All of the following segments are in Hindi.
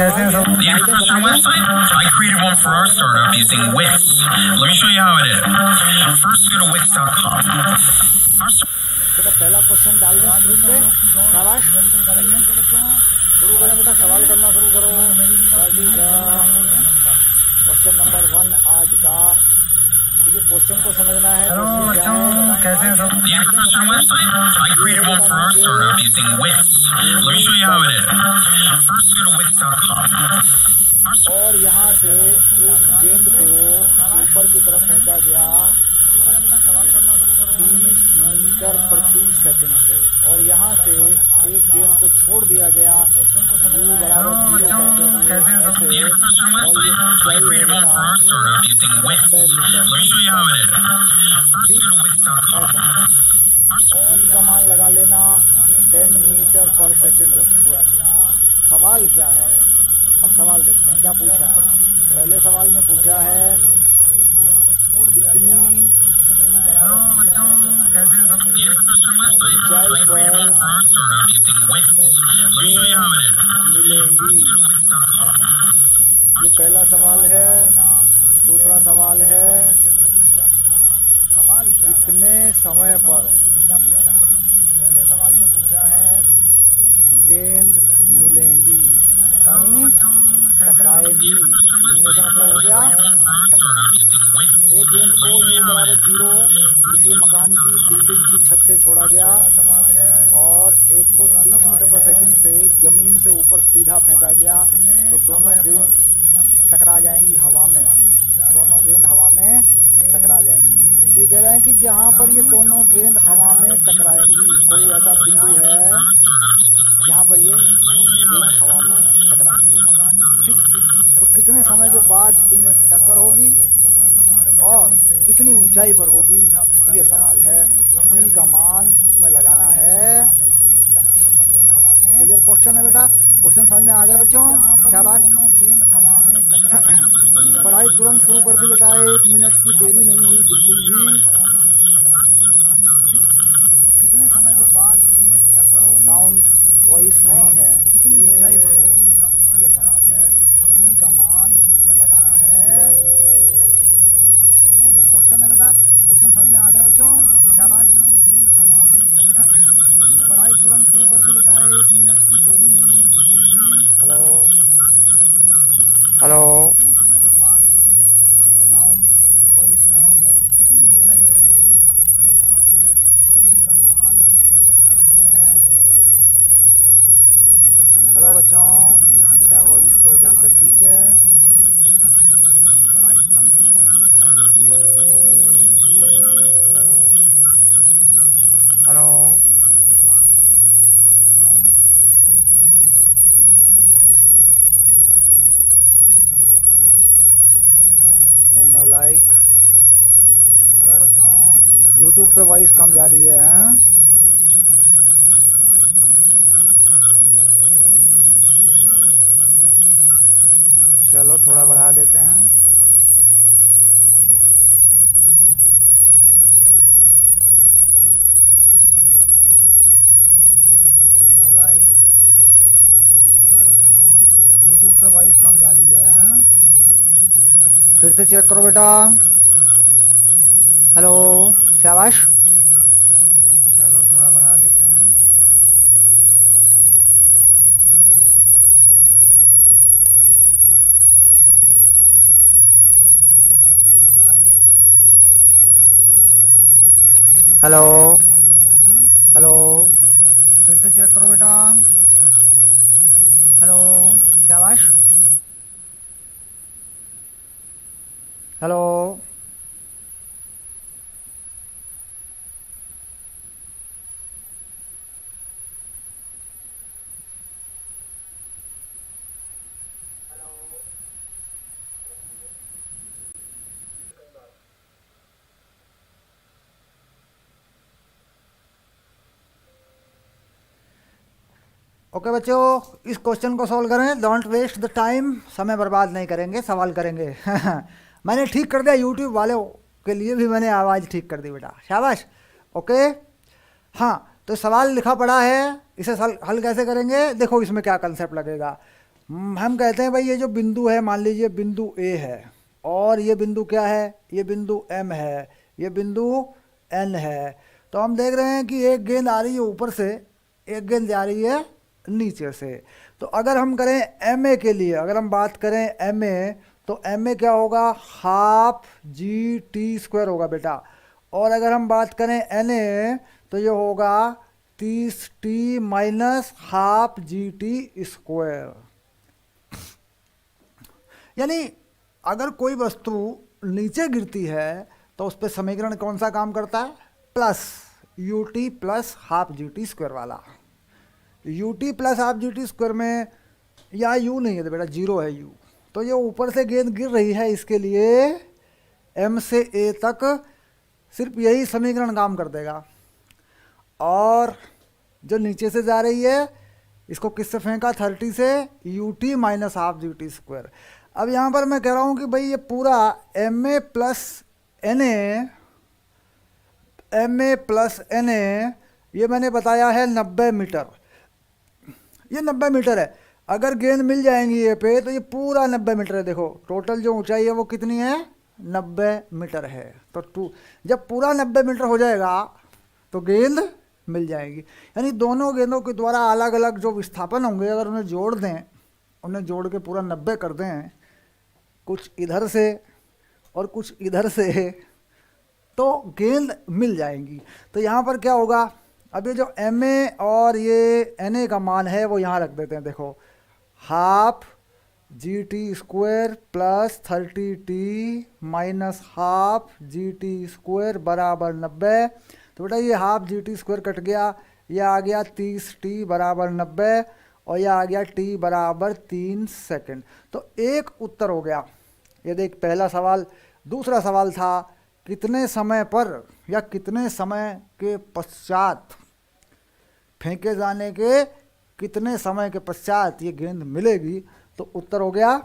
कैसे हैं सब? The infrastructure website? I created one for our startup using Wix. Let me show you how it is. First, go to wix.com. बेटा पहला क्वेश्चन डाल दें स्क्रीन पे। शाबाश, शुरू करें बेटा, सवाल करना शुरू करो। क्वेश्चन नंबर 1 आज का, देखिए क्वेश्चन को समझना है। कैसे हैं सब? The infrastructure website? I created one for our startup using Wix. Let me show you how it is. First, go to wix.com. और यहाँ से एक गेंद को ऊपर की तरफ फेंका गया 30 मीटर प्रति सेकंड से, और यहाँ से एक गेंद को छोड़ दिया गया u बराबर 0 करते हुए ऐसे, और ये ऊंचाई है ऐसा g का मान लगा लेना 10 मीटर पर सेकंड स्क्वायर। सवाल क्या है? अब सवाल देखते हैं क्या पूछा है। पहले सवाल में पूछा है कितनी ऊंचाई पर मिलेंगी। ये पहला सवाल है। दूसरा सवाल है कितने समय पर। क्या पूछा है? पहले सवाल में पूछा है गेंद मिलेंगी, यानी टकराएगी। मिलने से मतलब हो गया टकरा। एक गेंद को u बराबर 0 किसी मकान की बिल्डिंग की छत से छोड़ा गया, और एक को 30 मीटर पर सेकंड से जमीन से ऊपर सीधा फेंका गया, तो दोनों गेंद टकरा जाएंगी हवा में। दोनों गेंद हवा में टकरा जाएंगी। ये कह रहे हैं कि जहाँ पर ये दोनों गेंद हवा में टकराएंगी, कोई ऐसा बिंदु है जहाँ पर ये गेंद हवा में टकराएंगी। ठीक, तो कितने समय के बाद इनमें टक्कर होगी और कितनी ऊंचाई पर होगी, ये सवाल है। जी का मान तुम्हें लगाना है 10। क्लियर क्वेश्चन है बेटा? क्वेश्चन समझ में आ गया बच्चों? क्या बात? पढ़ाई तुरंत शुरू कर दी बेटा, 1 मिनट की देरी नहीं हुई बिल्कुल भी। तो कितने समय के बाद इनमें टक्कर होगी? साउंड वॉइस नहीं है। कितनी ऊंचाई पर होगी, ये सवाल है। जी का मान तुम्हें लगाना है। क्लियर क्वेश्चन है बेटा? क्वेश्चन समझ में आ गया बच्चों? क्या बात? पढ़ाई तुरंत शुरू कर दी बेटा, 1 मिनट की देरी नहीं हुई बिल्कुल भी। हेलो हेलो, साउंड वॉइस नहीं है। कितनी ऊंचाई पर होगी, ये सवाल है। जी का मान तुम्हें लगाना है। हेलो बच्चों, बेटा वॉइस तो इधर से ठीक है। पढ़ाई तुरंत शुरू कर दी बेटा, 1 मिनट की हेलो, साउंड वॉइस नहीं है। Know like. हेलो बच्चों, यूट्यूब पे वॉइस कम जा रही है। चलो थोड़ा बढ़ा देते हैं। Know like. हेलो बच्चों, यूट्यूब पे वॉइस कम जा रही है। फिर से चेक करो बेटा। हेलो, शाबाश। चलो थोड़ा बढ़ा देते हैं। हेलो हेलो, फिर से चेक करो बेटा। हेलो, शाबाश। हेलो, ओके बच्चों, इस क्वेश्चन को सॉल्व करें। डोंट वेस्ट द टाइम, समय बर्बाद नहीं करेंगे, सवाल करेंगे। मैंने ठीक कर दिया, यूट्यूब वालों के लिए भी मैंने आवाज़ ठीक कर दी बेटा, शाबाश। ओके, हाँ तो सवाल लिखा पड़ा है, इसे हल कैसे करेंगे? देखो इसमें क्या कंसेप्ट लगेगा। हम कहते हैं भाई ये जो बिंदु है, मान लीजिए बिंदु ए है, और ये बिंदु क्या है, ये बिंदु एम है, ये बिंदु एन है। तो हम देख रहे हैं कि एक गेंद आ रही है ऊपर से, एक गेंद जा रही है नीचे से। तो अगर हम करें एम ए के लिए, अगर हम बात करें एम ए, तो एम ए क्या होगा, हाफ जी टी स्क्वायर होगा बेटा। और अगर हम बात करें एन ए, तो ये होगा 30 T minus half g t square. यानी अगर कोई वस्तु नीचे गिरती है तो उस पर समीकरण कौन सा काम करता है, plus u t plus half g t square वाला। U t plus half g t square में यहाँ यू नहीं है तो बेटा जीरो है यू। तो ये ऊपर से गेंद गिर रही है, इसके लिए एम से ए तक सिर्फ यही समीकरण काम कर देगा। और जो नीचे से जा रही है इसको किससे फेंका, 30 से, U T minus half g t square. अब यहाँ पर मैं कह रहा हूँ कि भाई ये पूरा M A plus N A, M A plus N A, ये मैंने बताया है 90 मीटर। ये 90 मीटर है। अगर गेंद मिल जाएंगी ये पे तो ये पूरा 90 मीटर है। देखो टोटल जो ऊंचाई है वो कितनी है, 90 मीटर है। तो जब पूरा 90 मीटर हो जाएगा तो गेंद मिल जाएगी। यानी दोनों गेंदों के द्वारा अलग अलग जो विस्थापन होंगे, अगर उन्हें जोड़ दें, उन्हें जोड़ के पूरा 90 कर दें, कुछ इधर से और कुछ इधर से, तो गेंद मिल जाएंगी। तो यहाँ पर क्या होगा, अब ये जो एम ए और ये एन ए का मान है वो यहाँ रख देते हैं। देखो half g t square plus 30 T minus half g t square बराबर 90। तो बेटा ये half g t square cut गया, यह आ गया 30 टी बराबर 90, और यह आ गया टी बराबर 3 सेकंड। तो एक उत्तर हो गया। ये देख पहला सवाल। दूसरा सवाल था कितने समय पर या कितने समय के पश्चात, फेंके जाने के कितने समय के पश्चात ये गेंद मिलेगी। तो उत्तर हो गया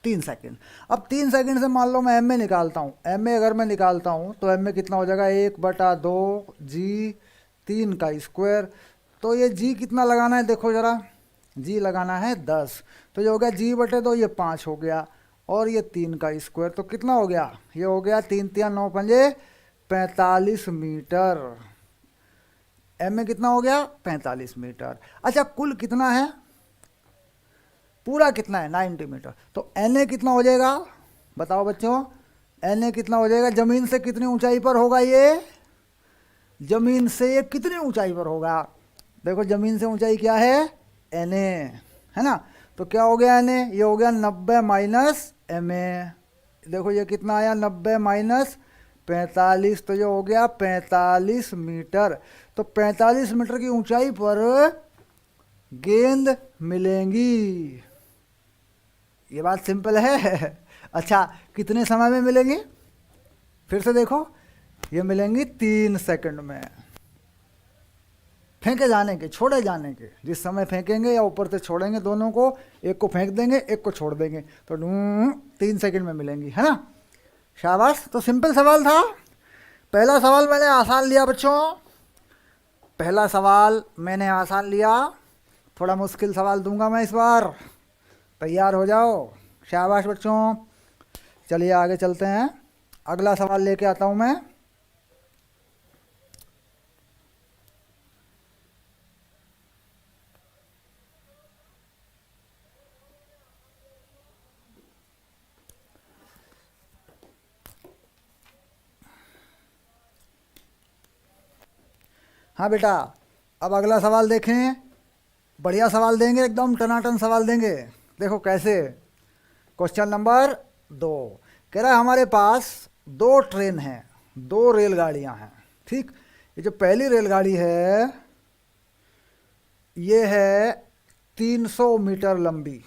3 सेकंड। अब 3 सेकंड से मान लो मैं एम ए निकालता हूँ। एम ए अगर मैं निकालता हूँ तो एम ए कितना हो जाएगा, 1/2 जी 3 का स्क्वायर। तो ये जी कितना लगाना है, देखो ज़रा, जी लगाना है 10। तो ये हो गया जी/2, ये 5 हो गया, और ये 3 का स्क्वायर। तो कितना हो गया, ये हो गया 3 3 9 5 45 मीटर। एम में कितना हो गया, 45 मीटर। अच्छा कुल कितना है, पूरा कितना है, 90 मीटर। तो एन ए कितना हो जाएगा, बताओ बच्चों, एन ए कितना हो जाएगा। ज़मीन से कितनी ऊंचाई पर होगा ये, ज़मीन से ये कितनी ऊंचाई पर होगा। देखो ज़मीन से ऊंचाई क्या है, एन ए, है ना। तो क्या हो गया एन ए, ये हो गया 90 माइनस एम ए। देखो ये कितना आया, 90 माइनस 45, तो ये हो गया 45 मीटर। तो 45 मीटर की ऊंचाई पर गेंद मिलेंगी। ये बात सिंपल है। अच्छा कितने समय में मिलेंगी, फिर से देखो, ये मिलेंगी 3 सेकंड में। फेंके जाने के, छोड़े जाने के, जिस समय फेंकेंगे या ऊपर से छोड़ेंगे, दोनों को, एक को फेंक देंगे एक को छोड़ देंगे, तो 3 सेकंड में मिलेंगी, है ना। शाबाश। तो सिंपल सवाल था। पहला सवाल मैंने आसान लिया बच्चों, पहला सवाल मैंने आसान लिया। थोड़ा मुश्किल सवाल दूंगा मैं इस बार, तैयार हो जाओ। शाबाश बच्चों। चलिए आगे चलते हैं, अगला सवाल लेके आता हूं मैं। हाँ बेटा, अब अगला सवाल देखें। बढ़िया सवाल देंगे, एकदम टनाटन सवाल देंगे। देखो कैसे। क्वेश्चन नंबर 2 कह रहा है हमारे पास 2 ट्रेन हैं, 2 रेलगाड़ियां हैं, ठीक। ये जो पहली रेलगाड़ी है ये है 300 मीटर लंबी।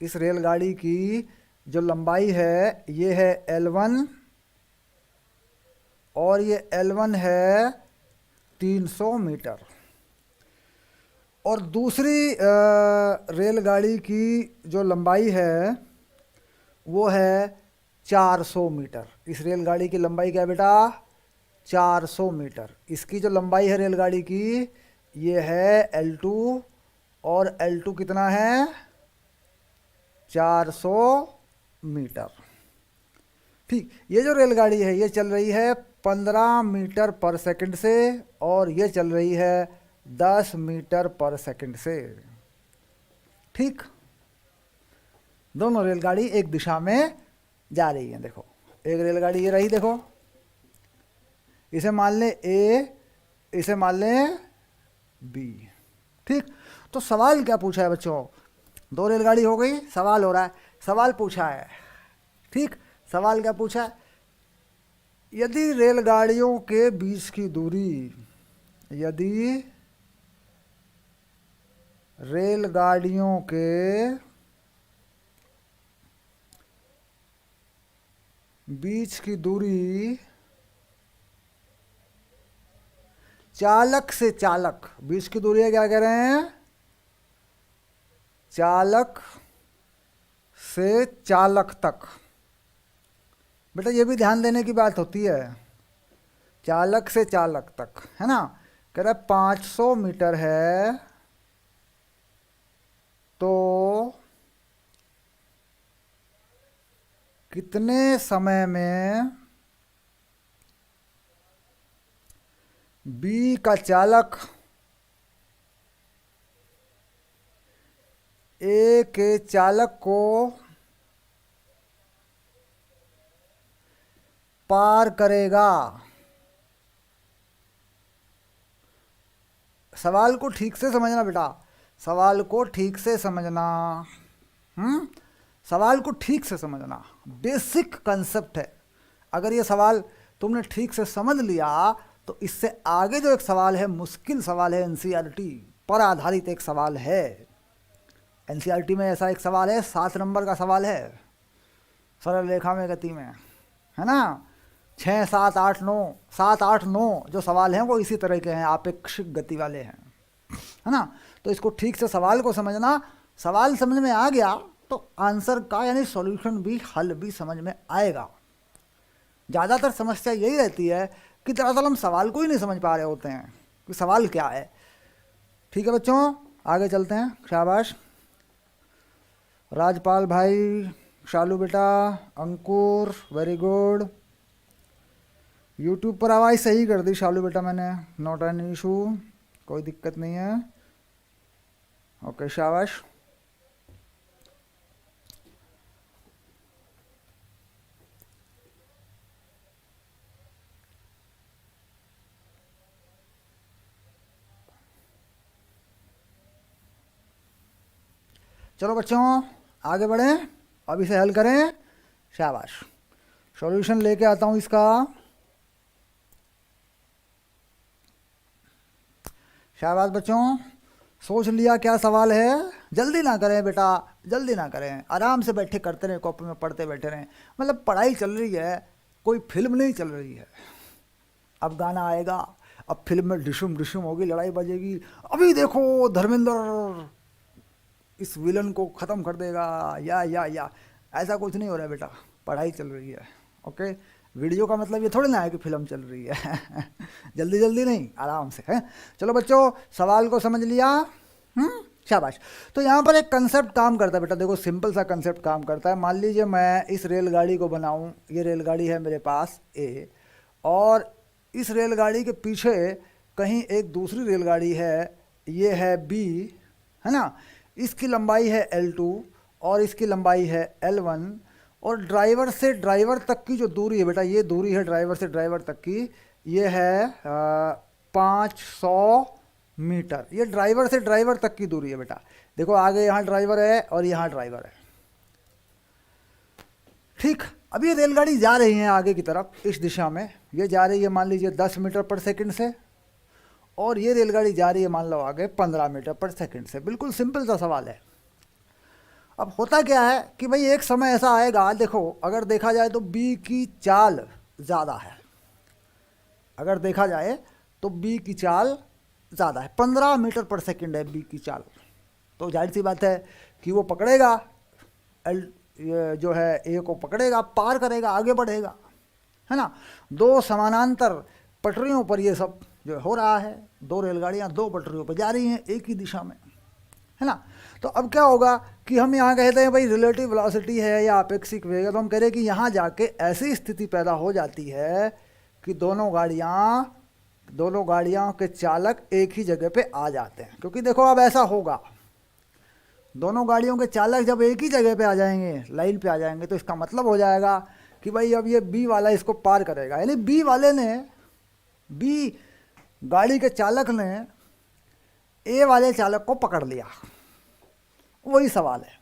इस रेलगाड़ी की जो लंबाई है ये है L1, और ये L1 है 300 मीटर। और दूसरी रेलगाड़ी की जो लंबाई है वो है 400 मीटर। इस रेलगाड़ी की लंबाई क्या है बेटा, 400 मीटर। इसकी जो लंबाई है रेलगाड़ी की ये है L2, और L2 कितना है 400 मीटर। ठीक, ये जो रेलगाड़ी है ये चल रही है 15 मीटर पर सेकंड से और ये चल रही है 10 मीटर पर सेकंड से। ठीक, दोनों रेलगाड़ी एक दिशा में जा रही है। देखो एक रेलगाड़ी ये रही, देखो इसे मान ले ए, इसे मान ले बी। ठीक, तो सवाल क्या पूछा है बच्चों? दो रेलगाड़ी हो गई, सवाल हो रहा है, सवाल पूछा है। ठीक, सवाल क्या पूछा है? यदि रेलगाड़ियों के बीच की दूरी, यदि रेलगाड़ियों के बीच की दूरी चालक से चालक, बीच की दूरी है, क्या कह रहे हैं? चालक से चालक तक। बेटा ये भी ध्यान देने की बात होती है, चालक से चालक तक, है ना। कह रहा है 500 मीटर है तो कितने समय में बी का चालक ए के चालक को पार करेगा? सवाल को ठीक से समझना बेटा, सवाल को ठीक से समझना। सवाल को ठीक से समझना, बेसिक कंसेप्ट है। अगर ये सवाल तुमने ठीक से समझ लिया तो इससे आगे जो एक सवाल है, मुश्किल सवाल है, एनसीईआरटी पर आधारित एक सवाल है। एनसीईआरटी में ऐसा एक सवाल है, 7 नंबर का सवाल है, सरल रेखा में गति में, है ना। 6, 7, 8, 9, 7, 8, 9 जो सवाल हैं वो इसी तरह के हैं, आपेक्षिक गति वाले हैं, है ना। तो इसको ठीक से सवाल को समझना, सवाल समझ में आ गया तो आंसर का यानी सॉल्यूशन भी, हल भी समझ में आएगा। ज़्यादातर समस्या यही रहती है कि दरअसल हम सवाल को ही नहीं समझ पा रहे होते हैं कि सवाल क्या है। ठीक है बच्चों, आगे चलते हैं। शाबाश राजपाल भाई, शालू बेटा, अंकुर, वेरी गुड। यूट्यूब पर आवाज़ सही कर दी शालू बेटा मैंने, नॉट एन इशू, कोई दिक्कत नहीं है। ओके शाबाश। चलो बच्चों आगे बढ़ें, अब इसे हल करें। शाबाश, सॉल्यूशन लेके आता हूँ इसका। शाबाश बच्चों, सोच लिया क्या सवाल है? जल्दी ना करें बेटा, जल्दी ना करें, आराम से बैठे करते रहें, कॉपी में पढ़ते बैठे रहें। मतलब पढ़ाई चल रही है, कोई फिल्म नहीं चल रही है। अब गाना आएगा, अब फिल्म में डिशुम डिशुम होगी, लड़ाई बजेगी, अभी देखो धर्मेंद्र इस विलन को ख़त्म कर देगा, या ऐसा कुछ नहीं हो रहा है बेटा, पढ़ाई चल रही है। ओके, वीडियो का मतलब ये थोड़ी ना है कि फिल्म चल रही है। जल्दी जल्दी नहीं, आराम से है। चलो बच्चों, सवाल को समझ लिया? शाबाश। तो यहाँ पर एक कंसेप्ट काम करता है बेटा, देखो सिंपल सा कंसेप्ट काम करता है। मान लीजिए मैं इस रेलगाड़ी को बनाऊँ, ये रेलगाड़ी है मेरे पास ए, और इस रेलगाड़ी के पीछे कहीं एक दूसरी रेलगाड़ी है, ये है बी, है ना। इसकी लंबाई है L2 और इसकी लंबाई है L1, और ड्राइवर से ड्राइवर तक की जो दूरी है बेटा, ये दूरी है ड्राइवर से ड्राइवर तक की, ये है 500 मीटर। ये ड्राइवर से ड्राइवर तक की दूरी है बेटा। देखो आगे यहाँ ड्राइवर है और यहाँ ड्राइवर है। ठीक, अब ये रेलगाड़ी जा रही है आगे की तरफ, इस दिशा में ये जा रही है मान लीजिए 10 मीटर पर सेकंड से, और ये रेलगाड़ी जा रही है मान लो आगे 15 मीटर पर सेकंड से। बिल्कुल सिंपल सा सवाल है। अब होता क्या है कि भाई एक समय ऐसा आएगा, देखो अगर देखा जाए तो बी की चाल ज़्यादा है, अगर देखा जाए तो बी की चाल ज़्यादा है, 15 मीटर पर सेकंड है बी की चाल। तो जाहिर सी बात है कि वो पकड़ेगा जो है ए को पकड़ेगा, पार करेगा, आगे बढ़ेगा, है ना। दो समानांतर पटरियों पर ये सब जो हो रहा है, दो रेलगाड़ियाँ दो पटरियों पर जा रही हैं एक ही दिशा में। है ना। तो अब क्या होगा कि हम यहाँ कहते हैं भाई रिलेटिव वेलोसिटी है या अपेक्षिक वेग है, तो हम कह रहे हैं कि यहाँ जाके ऐसी स्थिति पैदा हो जाती है कि दोनों गाड़ियाँ के चालक एक ही जगह पे आ जाते हैं। क्योंकि देखो अब ऐसा होगा, दोनों गाड़ियों के चालक जब एक ही जगह पे आ जाएंगे, लाइन पे आ जाएंगे, तो इसका मतलब हो जाएगा कि भाई अब ये बी वाला इसको पार करेगा, यानी बी गाड़ी के चालक ने ए वाले चालक को पकड़ लिया। वही सवाल है।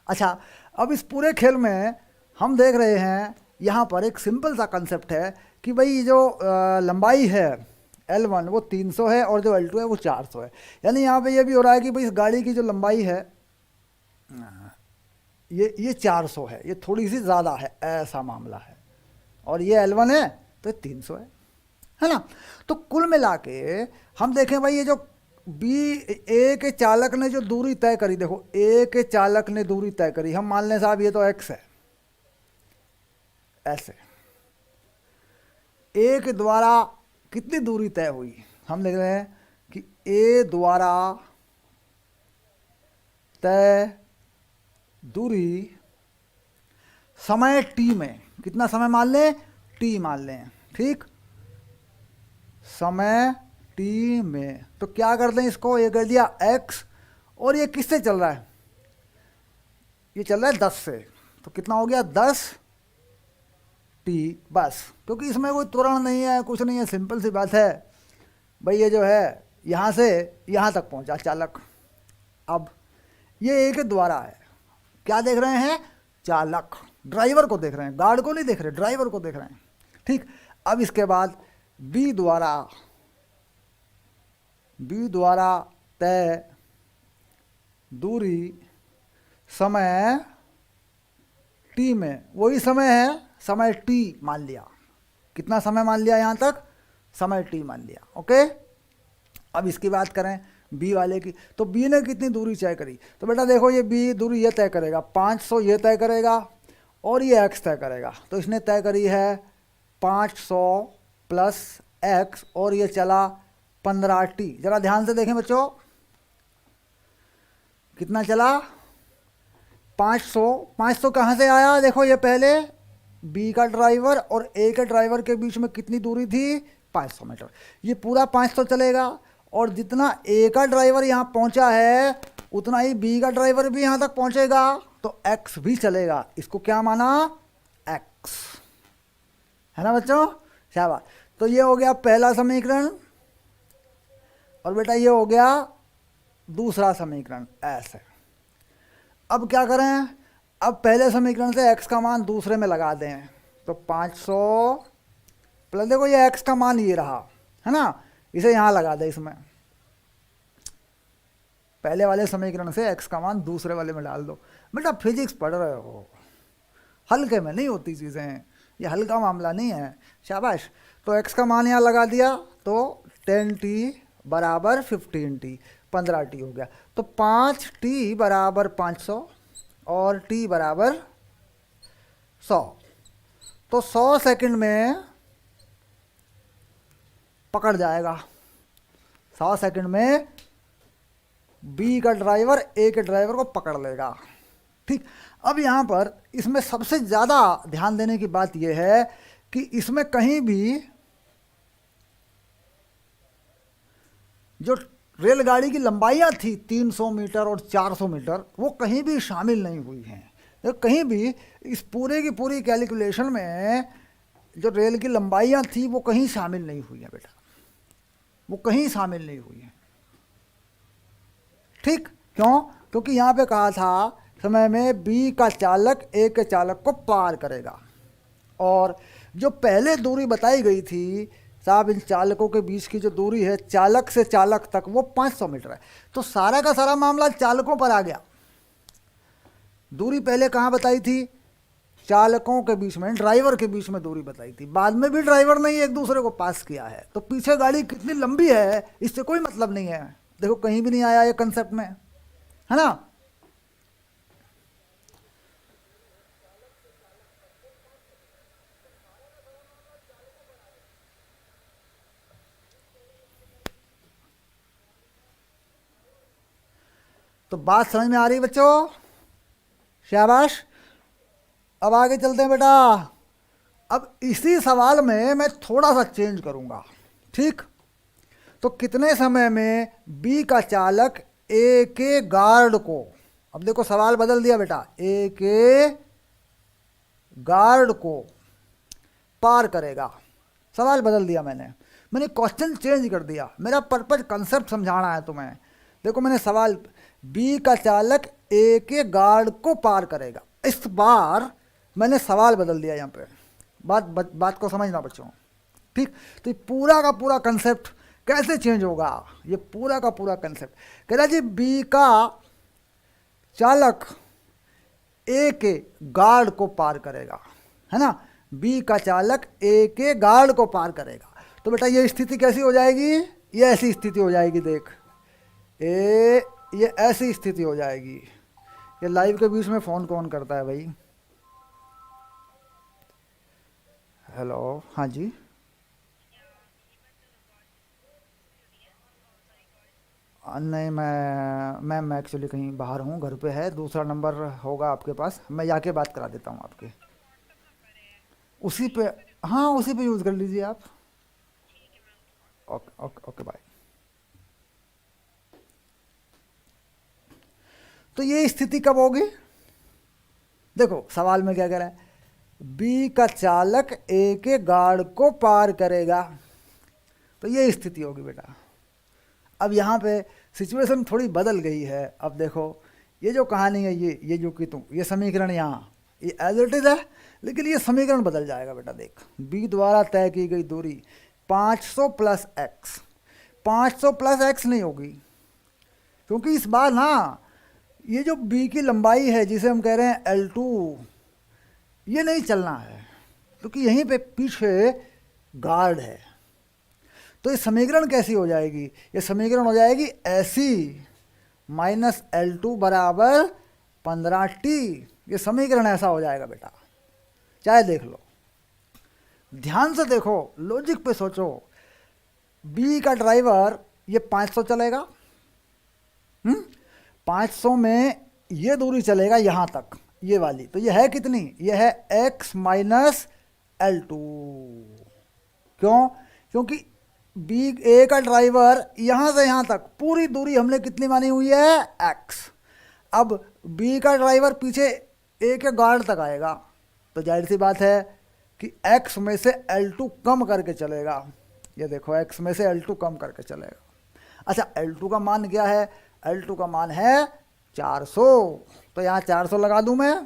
अच्छा, अब इस पूरे खेल में हम देख रहे हैं यहाँ पर एक सिंपल सा कंसेप्ट है कि भाई जो लंबाई है L1 वो 300 है और जो L2 है वो 400 है। यानी यहाँ पे ये भी हो रहा है कि भाई इस गाड़ी की जो लंबाई है ये 400 है, ये थोड़ी सी ज़्यादा है, ऐसा मामला है। और ये L1 है तो 300 है ना। तो कुल मिला के हम देखें भाई, ये जो ए के चालक ने जो दूरी तय करी, देखो ए के चालक ने दूरी तय करी, हम मान लें साहब ये तो x है, ऐसे ए के द्वारा कितनी दूरी तय हुई, हम लिख रहे हैं कि ए द्वारा तय दूरी समय t में, कितना समय मान लें, t मान लें, ठीक, समय t में। तो क्या कर दें इसको, ये कर दिया x, और ये किससे चल रहा है, ये चल रहा है 10 से, तो कितना हो गया 10 t बस। क्योंकि इसमें कोई त्वरण नहीं है, कुछ नहीं है, सिंपल सी बात है भाई। ये जो है यहाँ से यहाँ तक पहुँचा चालक। अब ये ए के द्वारा है, क्या देख रहे हैं, चालक, ड्राइवर को देख रहे हैं, गार्ड को नहीं देख रहे, ड्राइवर को देख रहे हैं, ठीक। अब इसके बाद बी द्वारा तय दूरी समय t में, वही समय है, समय t मान लिया, कितना समय मान लिया यहाँ तक, समय t मान लिया, ओके। अब इसकी बात करें बी वाले की, तो बी ने कितनी दूरी तय करी, तो बेटा देखो ये बी दूरी ये तय करेगा 500, ये तय करेगा और ये x तय करेगा। तो इसने तय करी है 500 प्लस x और ये चला 15t। जरा ध्यान से देखें बच्चों, कितना चला 500 कहाँ से आया, देखो ये पहले बी का ड्राइवर और ए के ड्राइवर के बीच में कितनी दूरी थी, 500 मीटर, ये पूरा 500 चलेगा। और जितना ए का ड्राइवर यहाँ पहुँचा है उतना ही बी का ड्राइवर भी यहाँ तक पहुँचेगा, तो x भी चलेगा। इसको क्या माना, x, है ना बच्चों, शाबाश। तो ये हो गया पहला समीकरण, और बेटा ये हो गया दूसरा समीकरण, ऐसे। अब क्या करें, अब पहले समीकरण से x का मान दूसरे में लगा दें, तो 500 प्लस, देखो ये x का मान ये रहा, है ना, इसे यहाँ लगा दे, इसमें पहले वाले समीकरण से x का मान दूसरे वाले में डाल दो। बेटा फिजिक्स पढ़ रहे हो, हल्के में नहीं होती चीज़ें, ये हल्का मामला नहीं है, शाबाश। तो x का मान यहाँ लगा दिया, तो 10t बराबर 15t, 15t हो गया। तो 5t बराबर 500 और t बराबर 100, तो 100 सेकंड में पकड़ जाएगा, 100 सेकंड में बी का ड्राइवर ए के ड्राइवर को पकड़ लेगा, ठीक। अब यहाँ पर इसमें सबसे ज़्यादा ध्यान देने की बात यह है कि इसमें कहीं भी जो रेलगाड़ी की लंबाइयाँ थी 300 मीटर और 400 मीटर, वो कहीं भी शामिल नहीं हुई हैं। तो कहीं भी इस पूरे की पूरी कैलकुलेशन में जो रेल की लंबाइयाँ थी वो कहीं शामिल नहीं हुई हैं बेटा, वो कहीं शामिल नहीं हुई हैं, ठीक। क्यों, क्योंकि यहाँ पे कहा था समय में बी का चालक ए के चालक को पार करेगा, और जो पहले दूरी बताई गई थी साहब, इन चालकों के बीच की जो दूरी है चालक से चालक तक, वो 500 मीटर है। तो सारा का सारा मामला चालकों पर आ गया। दूरी पहले कहाँ बताई थी, चालकों के बीच में, ड्राइवर के बीच में दूरी बताई थी, बाद में भी ड्राइवर ने एक दूसरे को पास किया है। तो पीछे गाड़ी कितनी लंबी है इससे कोई मतलब नहीं है, देखो कहीं भी नहीं आया ये कंसेप्ट में, है ना। तो बात समझ में आ रही बच्चों? शाबाश। अब आगे चलते हैं बेटा। अब इसी सवाल में मैं थोड़ा सा चेंज करूंगा। ठीक, तो कितने समय में बी का चालक ए के गार्ड को, अब देखो सवाल बदल दिया बेटा, ए के गार्ड को पार करेगा। सवाल बदल दिया मैंने क्वेश्चन चेंज कर दिया। मेरा पर्पज कंसेप्ट समझाना है तुम्हें। देखो मैंने सवाल, बी का चालक ए के गार्ड को पार करेगा, इस बार मैंने सवाल बदल दिया। यहाँ पे बात को समझना बच्चों। ठीक, तो ये पूरा का पूरा कंसेप्ट कैसे चेंज होगा, ये पूरा का पूरा कंसेप्ट कह रहा जी बी का चालक ए के गार्ड को पार करेगा, है ना। बी का चालक ए के गार्ड को पार करेगा। तो बेटा ये स्थिति कैसी हो जाएगी, ये ऐसी स्थिति हो जाएगी। देख ये ऐसी स्थिति हो जाएगी। ये लाइव के बीच में फ़ोन कौन करता है भाई? हेलो, हाँ जी। नहीं, मैं एक्चुअली कहीं बाहर हूँ, घर पे है। दूसरा नंबर होगा आपके पास, मैं जाके बात करा देता हूँ आपके। उसी पे, हाँ उसी पे यूज़ कर लीजिए आप। Okay okay okay, bye. तो ये स्थिति कब होगी? देखो सवाल में क्या कह रहा है, बी का चालक ए के गार्ड को पार करेगा, तो ये स्थिति होगी बेटा। अब यहाँ पे सिचुएशन थोड़ी बदल गई है। अब देखो ये जो कहानी है, ये जो कि तुम, ये समीकरण यहाँ ये एज इट इज है, लेकिन ये समीकरण बदल जाएगा बेटा। देख, बी द्वारा तय की गई दूरी 500 प्लस एक्स, 500 प्लस एक्स नहीं होगी, क्योंकि इस बार ना ये जो बी की लंबाई है जिसे हम कह रहे हैं L2, ये नहीं चलना है, क्योंकि यहीं पे पीछे गार्ड है। तो ये समीकरण कैसी हो जाएगी? ये समीकरण हो जाएगी ऐसी, माइनस L2 बराबर 15t। ये समीकरण ऐसा हो जाएगा बेटा, चाहे देख लो, ध्यान से देखो, लॉजिक पे सोचो। बी का ड्राइवर ये 500 चलेगा, 500 में ये दूरी चलेगा यहाँ तक, ये वाली, तो ये है कितनी? ये है x माइनस L2। क्यों? क्योंकि बी ए का ड्राइवर यहाँ से यहाँ तक पूरी दूरी हमने कितनी मानी हुई है? x। अब बी का ड्राइवर पीछे ए के गार्ड तक आएगा, तो जाहिर सी बात है कि x में से L2 कम करके चलेगा। ये देखो x में से L2 कम करके चलेगा। अच्छा, L2 का मान क्या है? L2 का मान है 400, तो यहाँ 400 लगा दूँ मैं,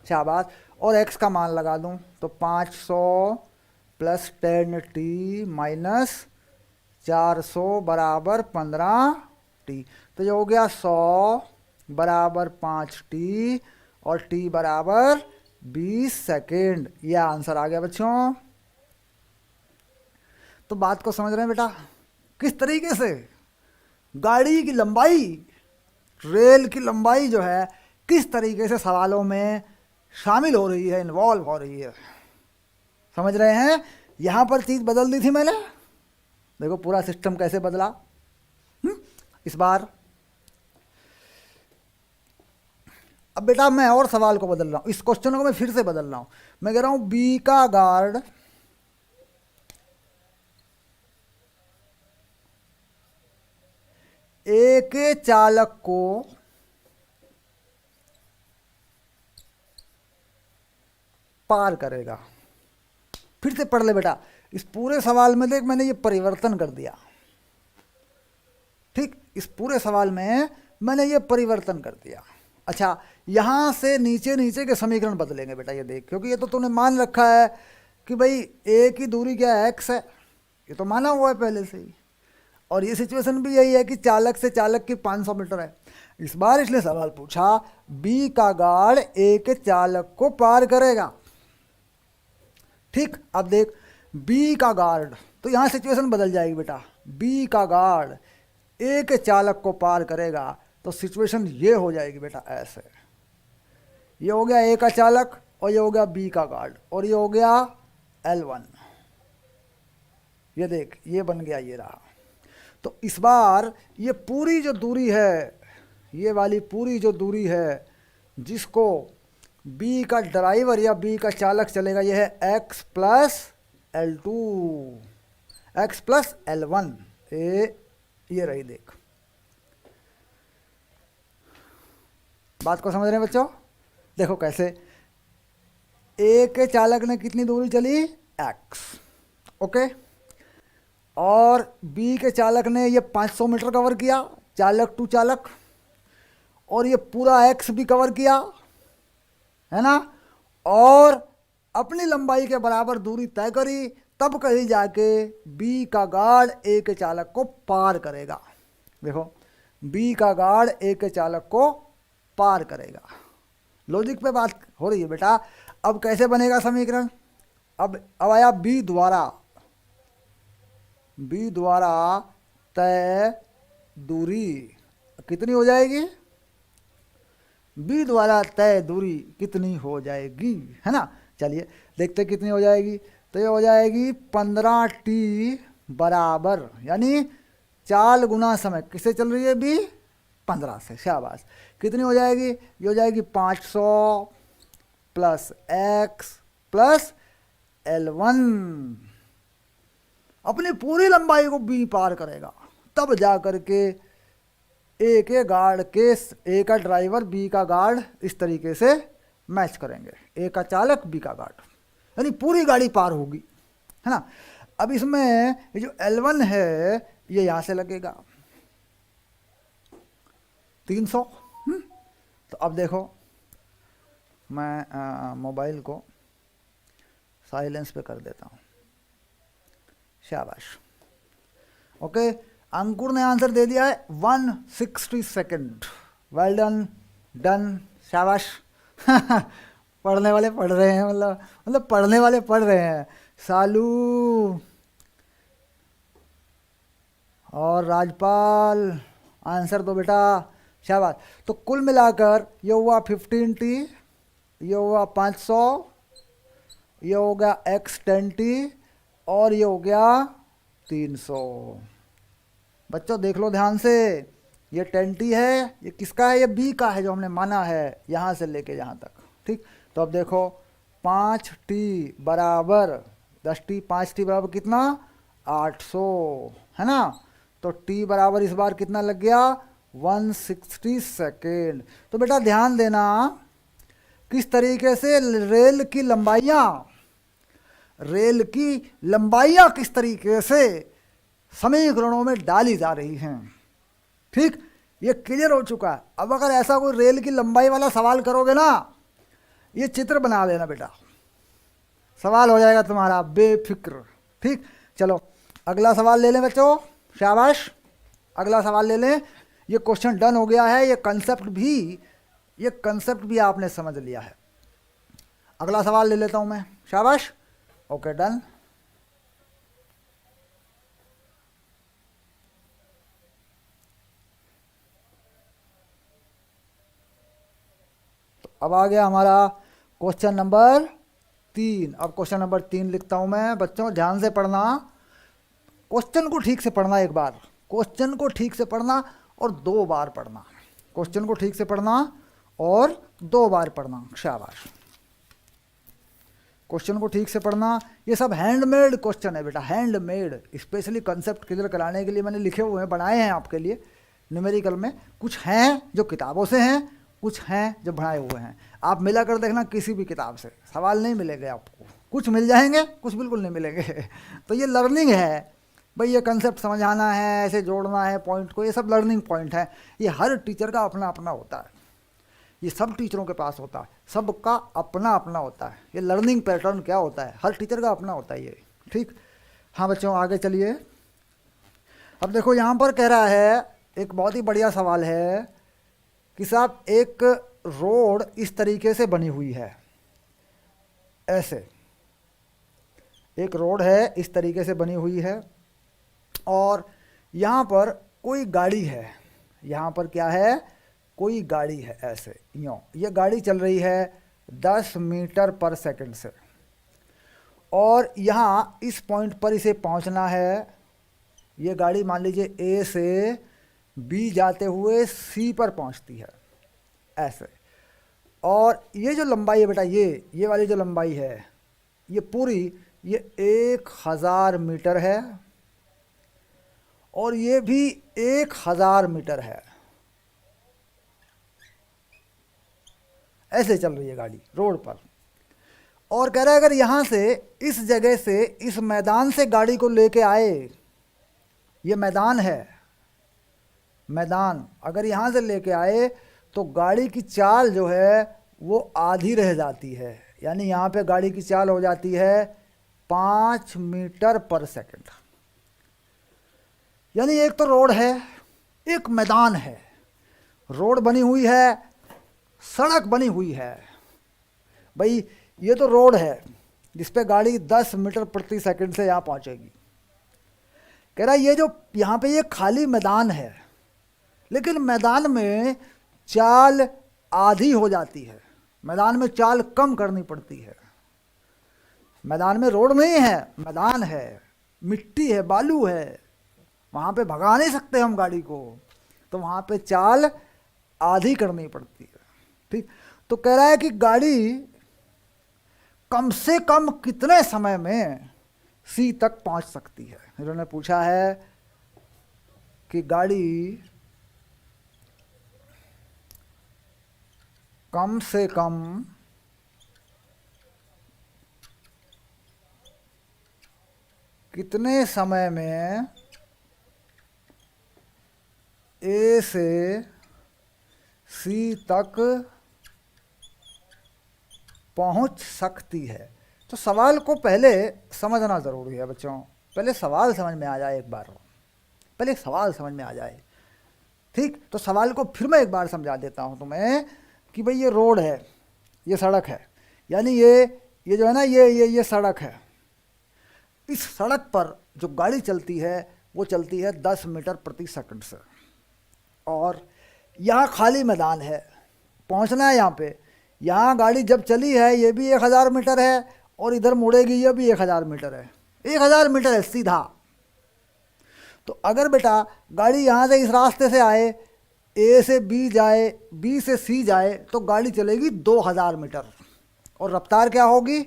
शाबाश। और x का मान लगा दूँ तो 500 प्लस 10t माइनस 400 बराबर 15t। तो ये हो गया 100 बराबर 5t और t बराबर 20 सेकेंड। ये आंसर आ गया बच्चों। तो बात को समझ रहे हैं बेटा? किस तरीके से गाड़ी की लंबाई, रेल की लंबाई जो है, किस तरीके से सवालों में शामिल हो रही है, इन्वॉल्व हो रही है। समझ रहे हैं? यहाँ पर चीज़ बदल दी थी मैंने, देखो पूरा सिस्टम कैसे बदला। इस बार अब बेटा मैं और सवाल को बदल रहा हूँ, इस क्वेश्चन को मैं फिर से बदल रहा हूँ। मैं कह रहा हूँ बी का गार्ड ए के चालक को पार करेगा। फिर से पढ़ ले बेटा, इस पूरे सवाल में देख मैंने ये परिवर्तन कर दिया। ठीक, इस पूरे सवाल में मैंने ये परिवर्तन कर दिया। अच्छा, यहाँ से नीचे नीचे के समीकरण बदलेंगे बेटा, ये देख, क्योंकि ये तो तूने मान रखा है कि भाई ए की दूरी क्या है? x है, ये तो माना हुआ है पहले से ही। और ये सिचुएशन भी यही है कि चालक से चालक की 500 मीटर है। इस बार इसलिए सवाल पूछा बी का गार्ड ए के चालक को पार करेगा। ठीक, अब देख बी का गार्ड, तो यहाँ सिचुएशन बदल जाएगी बेटा। बी का गार्ड ए के चालक को पार करेगा, तो सिचुएशन ये हो जाएगी बेटा ऐसे। ये हो गया ए का चालक और ये हो गया बी का गार्ड और ये हो गया L1। ये देख, ये बन गया, ये रहा। तो इस बार ये पूरी जो दूरी है, ये वाली पूरी जो दूरी है जिसको बी का ड्राइवर या बी का चालक चलेगा, ये है x plus L2, x plus L1। ये रही, देख बात को समझ रहे हैं बच्चों? देखो कैसे, ए के चालक ने कितनी दूरी चली, x, ओके, और बी के चालक ने ये 500 मीटर कवर किया, चालक टू चालक, और ये पूरा x भी कवर किया, है ना, और अपनी लंबाई के बराबर दूरी तय करी, तब कहीं जाके बी का गार्ड ए के चालक को पार करेगा। देखो, बी का गार्ड ए के चालक को पार करेगा। लॉजिक पे बात हो रही है बेटा। अब कैसे बनेगा समीकरण? अब आया बी द्वारा तय दूरी कितनी हो जाएगी, बी द्वारा तय दूरी कितनी हो जाएगी, है ना। चलिए देखते कितनी हो जाएगी। तो ये हो जाएगी 15t बराबर, यानी चाल गुना समय किससे चल रही है, बी 15 से। शाबाश। कितनी हो जाएगी, ये हो जाएगी 500 प्लस x प्लस L1। अपनी पूरी लंबाई को बी पार करेगा, तब जा करके ए के गार्ड के, ए का ड्राइवर बी का गार्ड इस तरीके से मैच करेंगे, ए का चालक बी का गार्ड, यानी पूरी गाड़ी पार होगी, है ना। अब इसमें ये जो L1 है ये यहाँ से लगेगा 300। तो अब देखो, मैं मोबाइल को साइलेंस पे कर देता हूँ। शाबाश, ओके। अंकुर ने आंसर दे दिया है 160 सेकेंड। वेल डन, डन, शाबाश। पढ़ने वाले पढ़ रहे हैं, मतलब पढ़ने वाले पढ़ रहे हैं। सालू और राजपाल, आंसर दो बेटा, शाबाश। तो कुल मिलाकर ये हुआ 15t, ये हुआ 500, ये हो गया x 10t, और ये हो गया 300। बच्चों देख लो ध्यान से, ये 10t है, ये किसका है, ये b का है जो हमने माना है यहाँ से लेके यहाँ तक, ठीक। तो अब देखो 5t बराबर 10t, 5t बराबर कितना, 800, है ना। तो t बराबर इस बार कितना लग गया, 160 सेकेंड। तो बेटा ध्यान देना किस तरीके से रेल की लंबाइयाँ किस तरीके से समीकरणों में डाली जा रही हैं, ठीक। ये क्लियर हो चुका है। अब अगर ऐसा कोई रेल की लंबाई वाला सवाल करोगे ना, ये चित्र बना लेना बेटा, सवाल हो जाएगा तुम्हारा बेफिक्र, ठीक। चलो अगला सवाल ले लें बच्चों, शाबाश, अगला सवाल ले लें। ये क्वेश्चन डन हो गया है, ये कंसेप्ट भी आपने समझ लिया है। अगला सवाल ले लेता हूं मैं, शाबाश, ओके, डन। तो अब आ गया हमारा क्वेश्चन नंबर 3। अब क्वेश्चन नंबर 3 लिखता हूं मैं। बच्चों ध्यान से पढ़ना, क्वेश्चन को ठीक से पढ़ना, एक बार क्वेश्चन को ठीक से पढ़ना और 2 बार पढ़ना, क्वेश्चन को ठीक से पढ़ना और 2 बार पढ़ना, शाबाश। क्वेश्चन को ठीक से पढ़ना। ये सब हैंडमेड क्वेश्चन है बेटा, हैंडमेड, स्पेशली कंसेप्ट क्लियर कराने के लिए मैंने लिखे हुए हैं, बनाए हैं आपके लिए न्यूमेरिकल में। कुछ हैं जो किताबों से हैं, कुछ हैं जो बनाए हुए हैं। आप मिला कर देखना, किसी भी किताब से सवाल नहीं मिलेंगे आपको, कुछ मिल जाएंगे, कुछ बिल्कुल नहीं मिलेंगे। तो ये लर्निंग है भाई, ये कंसेप्ट समझाना है, ऐसे जोड़ना है पॉइंट को, ये सब लर्निंग पॉइंट है। ये हर टीचर का अपना अपना होता है, ये सब टीचरों के पास होता है, सबका अपना अपना होता है। ये लर्निंग पैटर्न क्या होता है, हर टीचर का अपना होता है ये, ठीक। हाँ बच्चों आगे चलिए। अब देखो यहाँ पर कह रहा है, एक बहुत ही बढ़िया सवाल है कि साहब एक रोड इस तरीके से बनी हुई है, ऐसे एक रोड है इस तरीके से बनी हुई है, और यहाँ पर कोई गाड़ी है, यहाँ पर क्या है, कोई गाड़ी है, ऐसे यूँ ये गाड़ी चल रही है 10 मीटर पर सेकंड से, और यहाँ इस पॉइंट पर इसे पहुँचना है। ये गाड़ी मान लीजिए ए से बी जाते हुए सी पर पहुंचती है, ऐसे। और ये जो लंबाई है बेटा, ये वाली जो लंबाई है, ये पूरी ये 1000 मीटर है, और ये भी 1000 मीटर है। ऐसे चल रही है गाड़ी रोड पर। और कह रहा है अगर यहाँ से, इस जगह से, इस मैदान से गाड़ी को लेके आए, ये मैदान है, मैदान अगर यहाँ से लेके आए तो गाड़ी की चाल जो है वो आधी रह जाती है। यानी यहाँ पे गाड़ी की चाल हो जाती है 5 मीटर पर सेकंड। यानी एक तो रोड है, एक मैदान है। रोड बनी हुई है, सड़क बनी हुई है। भाई ये तो रोड है जिस पे गाड़ी 10 मीटर प्रति सेकंड से यहाँ पहुँचेगी। कह रहा है ये जो यहाँ पे ये खाली मैदान है, लेकिन मैदान में चाल आधी हो जाती है, मैदान में चाल कम करनी पड़ती है। मैदान में रोड नहीं है, मैदान है, मिट्टी है, बालू है, वहाँ पे भगा नहीं सकते हम गाड़ी को, तो वहाँ पे चाल आधी करनी पड़ती है। ठीक, तो कह रहा है कि गाड़ी कम से कम कितने समय में सी तक पहुँच सकती है। इन्होंने पूछा है कि गाड़ी कम से कम कितने समय में ए से सी तक पहुंच सकती है। तो सवाल को पहले समझना ज़रूरी है बच्चों। पहले सवाल समझ में आ जाए एक बार, पहले सवाल समझ में आ जाए। ठीक, तो सवाल को फिर मैं एक बार समझा देता हूँ तुम्हें कि भाई ये रोड है, ये सड़क है, यानी ये जो है ना, ये सड़क है। इस सड़क पर जो गाड़ी चलती है वो चलती है 10 मीटर प्रति सेकंड से, और यहाँ खाली मैदान है, पहुँचना है यहाँ पे। यहाँ गाड़ी जब चली है ये भी 1000 मीटर है, और इधर मुड़ेगी ये भी 1000 मीटर है, 1000 मीटर है सीधा। तो अगर बेटा गाड़ी यहाँ से इस रास्ते से आए, ए से बी जाए, बी से सी जाए, तो गाड़ी चलेगी 2000 मीटर, और रफ्तार क्या होगी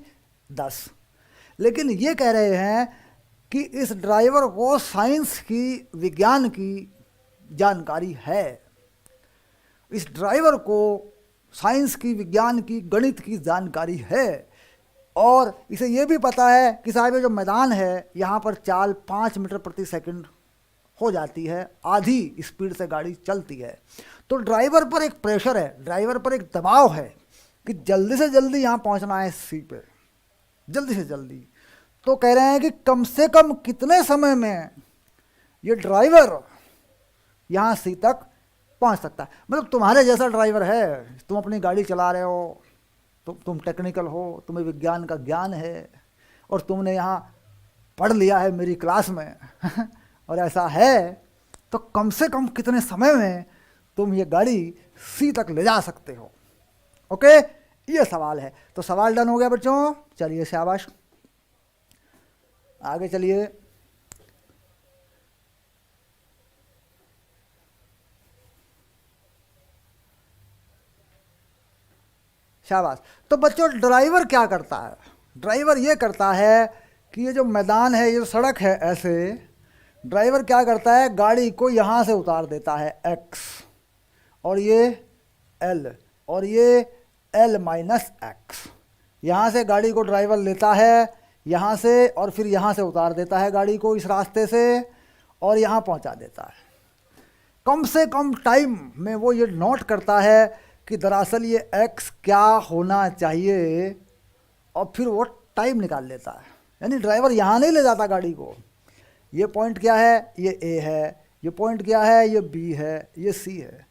10। लेकिन ये कह रहे हैं कि इस ड्राइवर को साइंस की, विज्ञान की जानकारी है। इस ड्राइवर को साइंस की, विज्ञान की, गणित की जानकारी है, और इसे ये भी पता है कि साहब ये जो मैदान है यहाँ पर चाल 5 मीटर प्रति सेकंड हो जाती है, आधी स्पीड से गाड़ी चलती है। तो ड्राइवर पर एक प्रेशर है, ड्राइवर पर एक दबाव है कि जल्दी से जल्दी यहाँ पहुँचना है सी पे, जल्दी से जल्दी। तो कह रहे हैं कि कम से कम कितने समय में ये ड्राइवर यहाँ सी तक पहुँच सकता है। मतलब तुम्हारे जैसा ड्राइवर है, तुम अपनी गाड़ी चला रहे हो, तुम टेक्निकल हो, तुम्हें विज्ञान का ज्ञान है, और तुमने यहाँ पढ़ लिया है मेरी क्लास में और ऐसा है, तो कम से कम कितने समय में तुम ये गाड़ी सी तक ले जा सकते हो। ओके, ये सवाल है। तो सवाल डन हो गया बच्चों। चलिए शाबाश, आगे चलिए। शाबाश। तो बच्चों ड्राइवर क्या करता है? ड्राइवर ये करता है कि ये जो मैदान है, ये जो सड़क है, ऐसे ड्राइवर क्या करता है, गाड़ी को यहाँ से उतार देता है x, और ये l, और ये l माइनस x। यहाँ से गाड़ी को ड्राइवर लेता है यहाँ से, और फिर यहाँ से उतार देता है गाड़ी को इस रास्ते से, और यहाँ पहुँचा देता है। कम से कम टाइम में वो ये नोट करता है कि दरअसल ये x क्या होना चाहिए, और फिर वो टाइम निकाल लेता है। यानी ड्राइवर यहाँ नहीं ले जाता गाड़ी को, ये पॉइंट क्या है, ये A है, ये पॉइंट क्या है, ये B है, ये C है।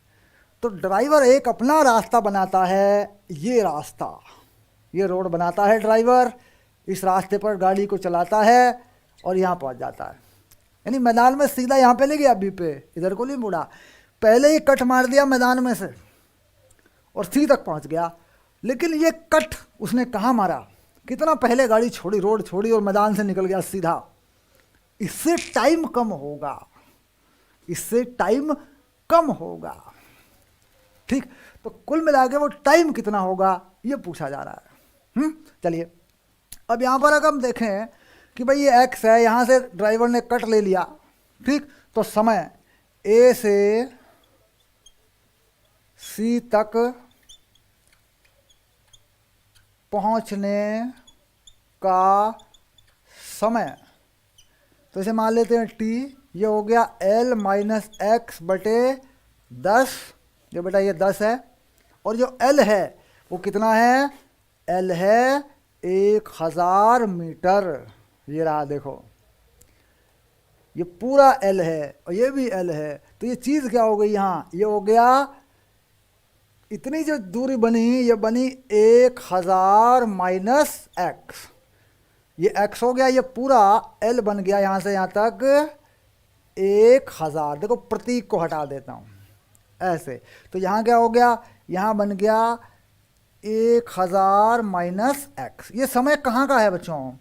तो ड्राइवर एक अपना रास्ता बनाता है, ये रास्ता, ये रोड बनाता है ड्राइवर, इस रास्ते पर गाड़ी को चलाता है और यहाँ पहुँच जाता है। यानी मैदान में सीधा यहाँ पे नहीं गया, B पे, इधर को नहीं मुड़ा, पहले ही कट मार दिया मैदान में से और C तक पहुँच गया। लेकिन ये कट उसने कहाँ मारा, कितना पहले गाड़ी छोड़ी, रोड छोड़ी और मैदान से निकल गया सीधा। इससे टाइम कम होगा, इससे टाइम कम होगा। ठीक, तो कुल मिला के वो टाइम कितना होगा ये पूछा जा रहा है। चलिए, अब यहाँ पर अगर हम देखें कि भाई ये एक्स है, यहाँ से ड्राइवर ने कट ले लिया, ठीक, तो समय ए से सी तक पहुँचने का समय, तो इसे मान लेते हैं टी। ये हो गया एल माइनस एक्स बटे 10, जो बेटा ये 10 है, और जो एल है वो कितना है, एल है 1000 मीटर। ये रहा देखो, ये पूरा एल है और ये भी एल है, तो ये चीज़ क्या हो गई यहाँ, ये हो गया इतनी जो दूरी बनी, ये बनी 1000 माइनस एक्स, ये x हो गया, ये पूरा l बन गया यहाँ से यहाँ तक 1000। देखो प्रतीक को हटा देता हूँ ऐसे, तो यहाँ क्या हो गया, यहाँ बन गया 1000 माइनस एक्स। ये समय कहाँ का है बच्चों,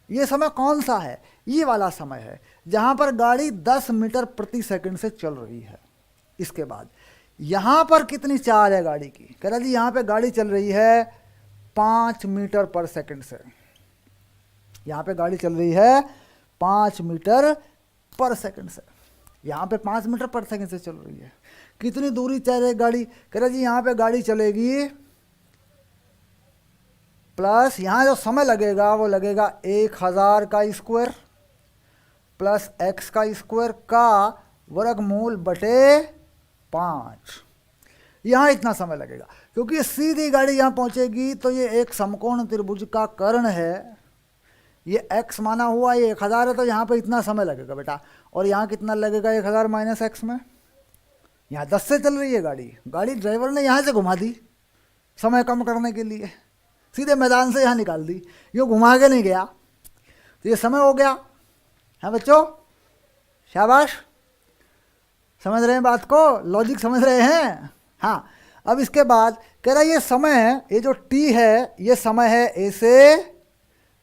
ये समय कौन सा है, ये वाला समय है जहाँ पर गाड़ी 10 मीटर प्रति सेकंड से चल रही है। इसके बाद यहाँ पर कितनी चाल है गाड़ी की, कह रहा जी यहाँ पे गाड़ी चल रही है 5 मीटर पर सेकंड से, यहाँ पे गाड़ी चल रही है 5 मीटर पर सेकंड से, यहाँ पे 5 मीटर पर सेकंड से चल रही है। कितनी दूरी चलेगी गाड़ी, कह रहा जी यहाँ पे गाड़ी चलेगी प्लस यहाँ जो समय लगेगा वो लगेगा 1000 का स्क्वायर प्लस एक्स का स्क्वायर का वर्गमूल बटे 5। यहाँ इतना समय लगेगा, क्योंकि सीधी गाड़ी यहाँ पहुँचेगी तो ये एक समकोण त्रिभुज का कर्ण है, ये x माना हुआ, ये 1000 है, तो यहाँ पे इतना समय लगेगा बेटा। और यहाँ कितना लगेगा 1000 माइनस एक्स में, यहाँ 10 से चल रही है गाड़ी, गाड़ी ड्राइवर ने यहाँ से घुमा दी समय कम करने के लिए, सीधे मैदान से यहाँ निकाल दी, ये घुमा के नहीं गया, तो ये समय हो गया। हाँ बच्चों, शाबाश, समझ रहे हैं बात को, लॉजिक समझ रहे हैं। हाँ, अब इसके बाद कह रहा है ये समय है, ये जो t है ये समय है ए से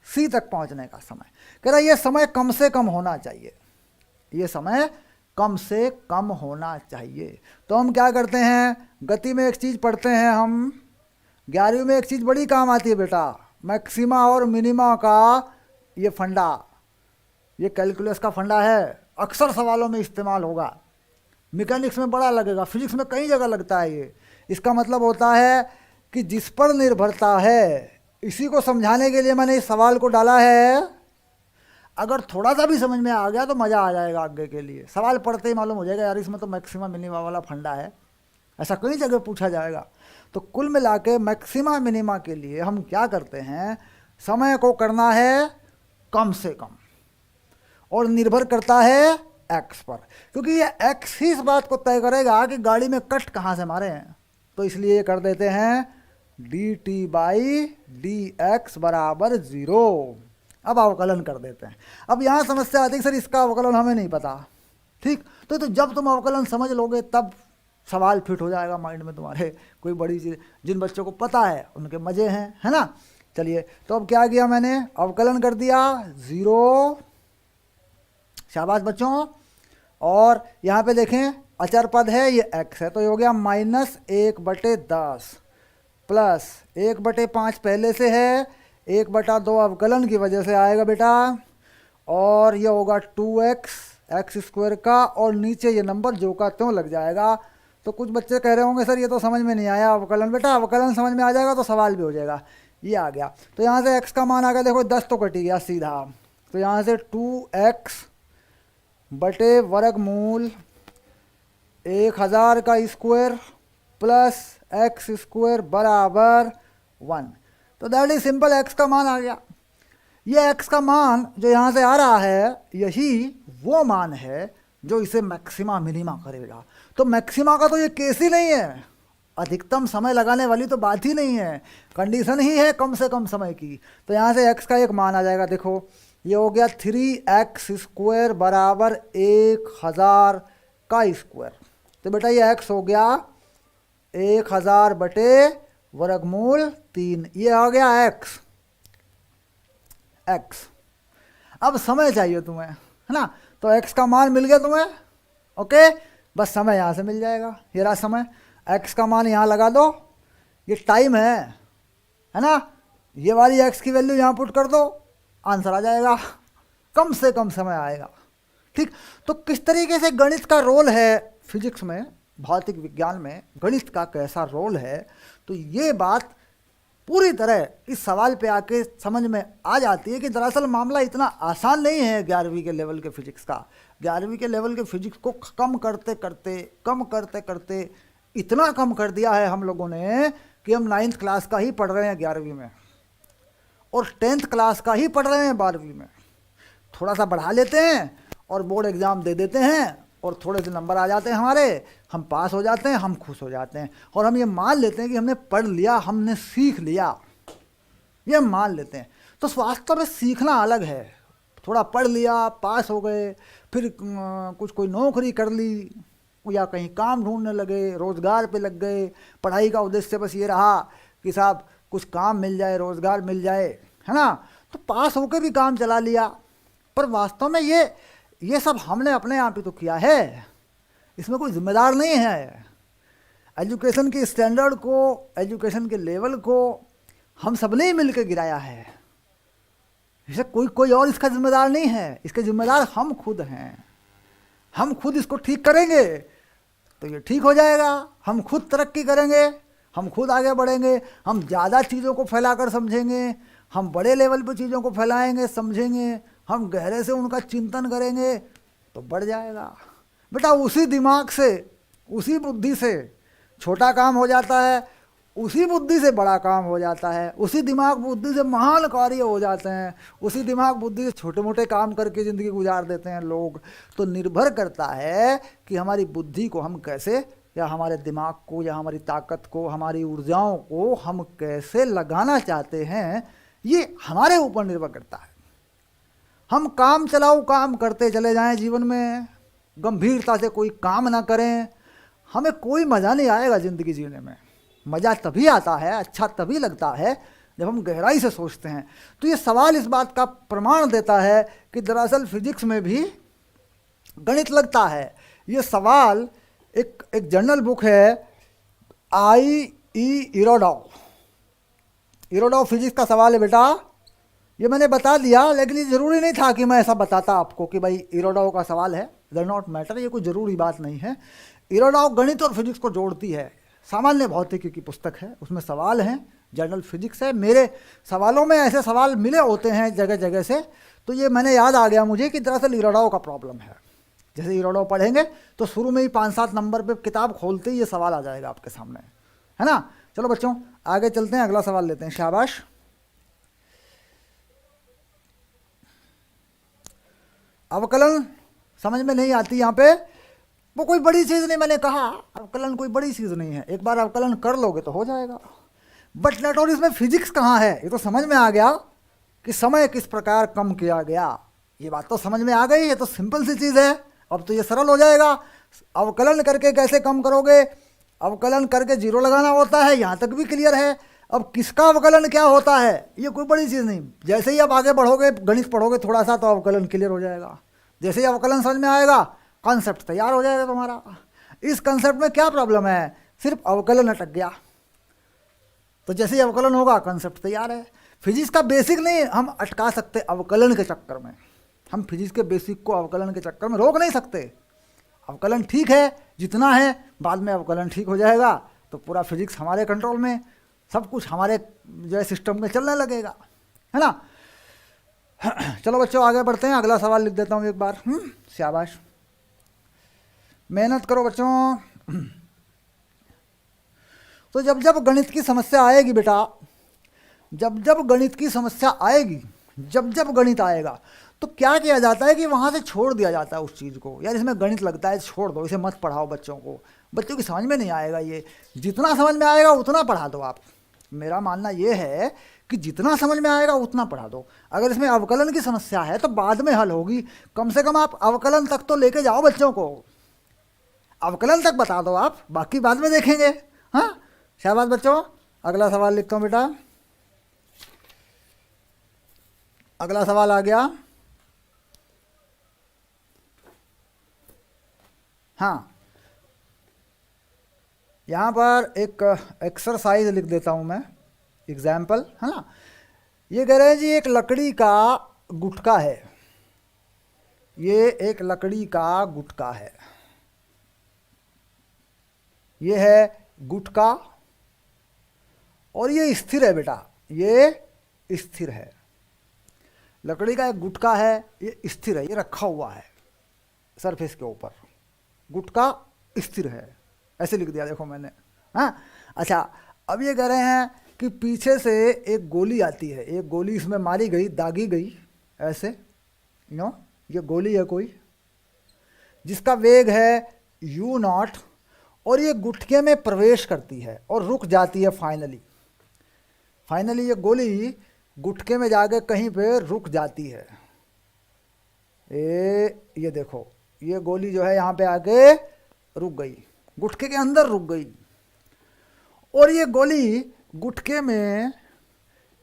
सी तक पहुंचने का समय। कह रहा है ये समय कम से कम होना चाहिए, ये समय कम से कम होना चाहिए। तो हम क्या करते हैं, गति में एक चीज़ पढ़ते हैं हम, 11वीं में एक चीज़ बड़ी काम आती है बेटा, मैक्सिमा और मिनिमा का ये फंडा, ये कैलकुलस का फंडा है, अक्सर सवालों में इस्तेमाल होगा, मैकेनिक्स में बड़ा लगेगा, फिजिक्स में कई जगह लगता है ये। इसका मतलब होता है कि जिस पर निर्भरता है, इसी को समझाने के लिए मैंने इस सवाल को डाला है। अगर थोड़ा सा भी समझ में आ गया तो मज़ा आ जाएगा आगे के लिए, सवाल पढ़ते ही मालूम हो जाएगा यार इसमें तो मैक्सिमा मिनिमा वाला फंडा है, ऐसा कई जगह पूछा जाएगा। तो कुल मिला के मैक्सिमा मिनिमा के लिए हम क्या करते हैं, समय को करना है कम से कम, और निर्भर करता है एक्स पर, क्योंकि ये एक्स ही इस बात को तय करेगा कि गाड़ी में कट कहाँ से मारे हैं। तो इसलिए ये कर देते हैं D T by D X बराबर 0। अब अवकलन कर देते हैं। अब यहाँ समस्या आती है सर इसका अवकलन हमें नहीं पता, ठीक, तो जब तुम अवकलन समझ लोगे तब सवाल फिट हो जाएगा माइंड में तुम्हारे, कोई बड़ी चीज़, जिन बच्चों को पता है उनके मज़े हैं, है ना। चलिए, तो अब क्या किया मैंने, अवकलन कर दिया 0, शाबाश बच्चों। और यहाँ पे देखें अचर पद है, ये x है, तो ये हो गया -1/10 प्लस 1/5 पहले से है, 1/2 अवकलन की वजह से आएगा बेटा, और ये होगा 2x एक्स स्क्वायर का, और नीचे ये नंबर जो का त्यों लग जाएगा। तो कुछ बच्चे कह रहे होंगे सर ये तो समझ में नहीं आया अवकलन, बेटा अवकलन समझ में आ जाएगा तो सवाल भी हो जाएगा। ये आ गया, तो यहाँ से x का मान आ गया, देखो 10 तो कट गया सीधा, तो यहाँ से 2x बटे वर्गमूल 1000 का स्क्वायर प्लस एक्स स्क्वायर बराबर 1। तो दैट इज सिंपल, एक्स का मान आ गया। ये एक्स का मान जो यहाँ से आ रहा है यही वो मान है जो इसे मैक्सिमा मिनिमा करेगा। तो मैक्सिमा का तो ये केस ही नहीं है, अधिकतम समय लगाने वाली तो बात ही नहीं है, कंडीशन ही है कम से कम समय की। तो यहाँ से x का एक मान आ जाएगा, देखो ये हो गया 3x स्क्वायर बराबर 1000 का स्क्वायर। तो बेटा ये x हो गया 1000 बटे वर्गमूल 3, ये हो गया x। अब समय चाहिए तुम्हें, है ना, तो x का मान मिल गया तुम्हें, ओके, बस समय यहाँ से मिल जाएगा। ये रहा समय, x का मान यहाँ लगा दो, ये टाइम है ना, ये वाली x की वैल्यू यहाँ पुट कर दो, आंसर आ जाएगा, कम से कम समय आएगा। ठीक, तो किस तरीके से गणित का रोल है फिजिक्स में, भौतिक विज्ञान में गणित का कैसा रोल है, तो ये बात पूरी तरह इस सवाल पे आके समझ में आ जाती है कि दरअसल मामला इतना आसान नहीं है 11वीं के लेवल के फिजिक्स का। 11वीं के लेवल के फिजिक्स को कम करते करते इतना कम कर दिया है हम लोगों ने कि हम 9th क्लास का ही पढ़ रहे हैं 11वीं में, और 10th क्लास का ही पढ़ रहे हैं 12वीं में। थोड़ा सा बढ़ा लेते हैं और बोर्ड एग्ज़ाम दे देते हैं और थोड़े से नंबर आ जाते हैं हमारे, हम पास हो जाते हैं, हम खुश हो जाते हैं, और हम ये मान लेते हैं कि हमने पढ़ लिया, हमने सीख लिया, ये हम मान लेते हैं। तो वास्तव में सीखना अलग है। थोड़ा पढ़ लिया, पास हो गए, फिर कुछ कोई नौकरी कर ली या कहीं काम ढूंढने लगे, रोज़गार पे लग गए। पढ़ाई का उद्देश्य बस ये रहा कि साहब कुछ काम मिल जाए, रोज़गार मिल जाए, है ना, तो पास होकर भी काम चला लिया। पर वास्तव में ये सब हमने अपने आप ही तो किया है, इसमें कोई जिम्मेदार नहीं है। एजुकेशन के स्टैंडर्ड को, एजुकेशन के लेवल को हम सब ने ही मिल के गिराया है। इसे कोई और इसका जिम्मेदार नहीं है, इसके जिम्मेदार हम खुद हैं। हम खुद इसको ठीक करेंगे तो ये ठीक हो जाएगा, हम खुद तरक्की करेंगे, हम खुद आगे बढ़ेंगे, हम ज़्यादा चीज़ों को फैलाकर समझेंगे, हम बड़े लेवल पर चीज़ों को फैलाएंगे, समझेंगे, हम गहरे से उनका चिंतन करेंगे तो बढ़ जाएगा। बेटा उसी दिमाग से, उसी बुद्धि से छोटा काम हो जाता है, उसी बुद्धि से बड़ा काम हो जाता है, उसी दिमाग बुद्धि से महान कार्य हो जाते हैं, उसी दिमाग बुद्धि से छोटे मोटे काम करके ज़िंदगी गुजार देते हैं लोग। तो निर्भर करता है कि हमारी बुद्धि को हम कैसे, या हमारे दिमाग को, या हमारी ताकत को, हमारी ऊर्जाओं को हम कैसे लगाना चाहते हैं, ये हमारे ऊपर निर्भर करता है। हम काम चलाऊ काम करते चले जाएं जीवन में, गंभीरता से कोई काम ना करें, हमें कोई मज़ा नहीं आएगा ज़िंदगी जीने में। मज़ा तभी आता है, अच्छा तभी लगता है जब हम गहराई से सोचते हैं। तो ये सवाल इस बात का प्रमाण देता है कि दरअसल फिजिक्स में भी गणित लगता है। ये सवाल एक जर्नल बुक है, इरोडॉव फिजिक्स का सवाल है बेटा। ये मैंने बता दिया, लेकिन ये ज़रूरी नहीं था कि मैं ऐसा बताता आपको कि भाई इरोडॉव का सवाल है, डज नॉट मैटर, ये कोई ज़रूरी बात नहीं है। इरोडॉव गणित और फिजिक्स को जोड़ती है, सामान्य भौतिकी की पुस्तक है, उसमें सवाल हैं, जर्नल फिजिक्स है। मेरे सवालों में ऐसे सवाल मिले होते हैं जगह जगह से, तो ये मैंने याद आ गया मुझे कि दरअसल इरोडॉव का प्रॉब्लम है। जैसे इरोडॉव पढ़ेंगे तो शुरू में ही 5-7 नंबर पे किताब खोलते ही ये सवाल आ जाएगा आपके सामने, है ना। चलो बच्चों आगे चलते हैं, अगला सवाल लेते हैं। शाबाश। अवकलन समझ में नहीं आती यहाँ पे, वो कोई बड़ी चीज़ नहीं, मैंने कहा अवकलन कोई बड़ी चीज़ नहीं है, एक बार अवकलन कर लोगे तो हो जाएगा। बट नेट और इसमें फिजिक्स कहाँ है, ये तो समझ में आ गया कि समय किस प्रकार कम किया गया, ये बात तो समझ में आ गई, ये तो सिंपल सी चीज़ है, अब तो ये सरल हो जाएगा। अवकलन करके कैसे कम करोगे, अवकलन करके जीरो लगाना होता है, यहाँ तक भी क्लियर है। अब किसका अवकलन क्या होता है, ये कोई बड़ी चीज़ नहीं। जैसे ही आप आगे बढ़ोगे, गणित पढ़ोगे थोड़ा सा, तो अवकलन क्लियर हो जाएगा। जैसे ही अवकलन समझ में आएगा, कॉन्सेप्ट तैयार हो जाएगा तुम्हारा। इस कॉन्सेप्ट में क्या प्रॉब्लम है, सिर्फ अवकलन अटक गया, तो जैसे ही अवकलन होगा कॉन्सेप्ट तैयार है। फिजिक्स का बेसिक नहीं हम अटका सकते अवकलन के चक्कर में, हम फिजिक्स के बेसिक को अवकलन के चक्कर में रोक नहीं सकते। अवकलन ठीक है जितना है, बाद में अवकलन ठीक हो जाएगा तो पूरा फिजिक्स हमारे कंट्रोल में, सब कुछ हमारे जो है सिस्टम में चलने लगेगा, है ना। चलो बच्चों आगे बढ़ते हैं, अगला सवाल लिख देता हूँ एक बार। शाबाश, मेहनत करो बच्चों। तो जब जब गणित की समस्या आएगी बेटा, जब जब गणित की समस्या आएगी, जब जब गणित आएगा, तो क्या किया जाता है कि वहाँ से छोड़ दिया जाता है उस चीज़ को। यार इसमें गणित लगता है, छोड़ दो, इसे मत पढ़ाओ बच्चों को, बच्चों की समझ में नहीं आएगा, ये जितना समझ में आएगा उतना पढ़ा दो आप। मेरा मानना ये है कि जितना समझ में आएगा उतना पढ़ा दो। अगर इसमें अवकलन की समस्या है तो बाद में हल होगी, कम से कम आप अवकलन तक तो लेके जाओ बच्चों को, अवकलन तक बता दो आप, बाकी बाद में देखेंगे। हाँ शाबाश बच्चों, अगला सवाल लिखता हूँ बेटा। अगला सवाल आ गया। हाँ, यहाँ पर एक एक्सरसाइज लिख देता हूँ मैं, एग्जाम्पल, है ना। ये कह रहे हैं जी एक लकड़ी का गुटका है, ये एक लकड़ी का गुटका है, ये है गुटका और ये स्थिर है बेटा, ये स्थिर है। लकड़ी का एक गुटका है, ये स्थिर है, ये रखा हुआ है सरफेस के ऊपर, गुटका स्थिर है, ऐसे लिख दिया देखो मैंने। हाँ अच्छा, अब ये कह रहे हैं कि पीछे से एक गोली आती है, एक गोली इसमें मारी गई, दागी गई ऐसे, ये गोली है कोई, जिसका वेग है u0 और ये गुटके में प्रवेश करती है और रुक जाती है फाइनली ये गोली गुटके में जाके कहीं पे रुक जाती है। ये देखो, ये गोली जो है यहाँ पे आके रुक गई, गुटके के अंदर रुक गई, और ये गोली गुटके में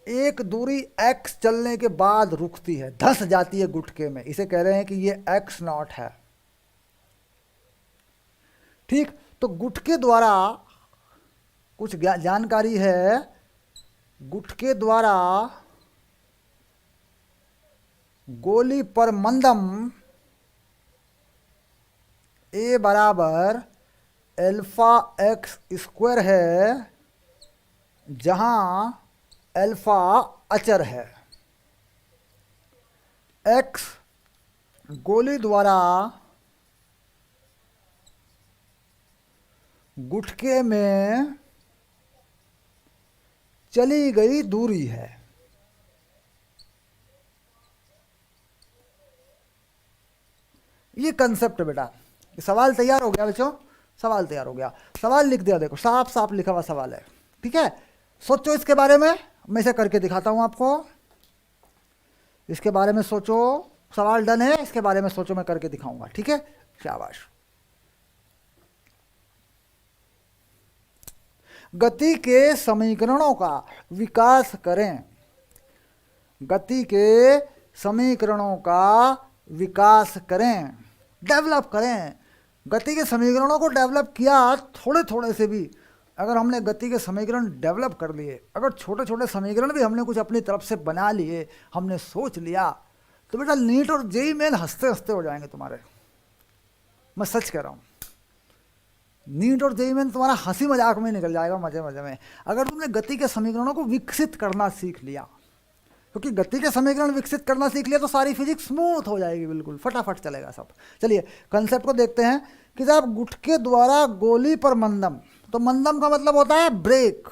एक दूरी x चलने के बाद रुकती है, धंस जाती है गुटके में। इसे कह रहे हैं कि ये x0 है। ठीक, तो गुटके द्वारा कुछ जानकारी है, गुटके द्वारा गोली पर मंदम a बराबर अल्फा एक्स स्क्वायर है, जहां अल्फा अचर है। x गोली द्वारा गुटके में चली गई दूरी है। ये कंसेप्ट बेटा, ये सवाल तैयार हो गया बच्चों, सवाल तैयार हो गया, सवाल लिख दिया देखो, साफ साफ लिखा हुआ सवाल है। ठीक है, सोचो इसके बारे में, मैं इसे करके दिखाता हूं आपको, इसके बारे में सोचो, सवाल डन है, इसके बारे में सोचो, मैं करके दिखाऊंगा। ठीक है, शाबाश। गति के समीकरणों का विकास करें, गति के समीकरणों का विकास करें, डेवलप करें। गति के समीकरणों को डेवलप किया थोड़े थोड़े से भी, अगर हमने गति के समीकरण डेवलप कर लिए, अगर छोटे छोटे समीकरण भी हमने कुछ अपनी तरफ से बना लिए, हमने सोच लिया, तो बेटा नीट और जेईई मेन हंसते हंसते हो जाएंगे तुम्हारे। मैं सच कह रहा हूँ, नीट और जेईई मेन तुम्हारा हंसी मजाक में निकल जाएगा, मजे मजे में, अगर तुमने गति के समीकरणों को विकसित करना सीख लिया। क्योंकि गति के समीकरण विकसित करना सीख लिया तो सारी फिजिक्स स्मूथ हो जाएगी, बिल्कुल फटाफट चलेगा सब। चलिए कंसेप्ट को देखते हैं कि जब गुटके द्वारा गोली पर मंदम, तो मंदम का मतलब होता है ब्रेक,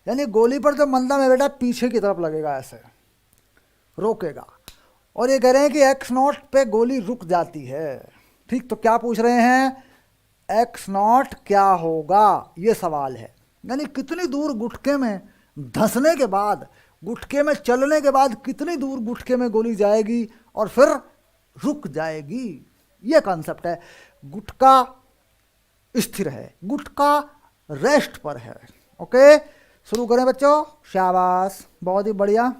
यानी गोली पर जो मंदम है बेटा पीछे की तरफ लगेगा, ऐसे रोकेगा। और ये कह रहे हैं कि x0 पे गोली रुक जाती है। ठीक, तो क्या पूछ रहे हैं, x0 क्या होगा, ये सवाल है। यानी कितनी दूर गुटके में धंसने के बाद, गुटके में चलने के बाद कितनी दूर गुटके में गोली जाएगी और फिर रुक जाएगी, ये कॉन्सेप्ट है। गुटका स्थिर है, गुटका रेस्ट पर है। ओके, शुरू करें बच्चों, शाबाश, बहुत ही बढ़िया।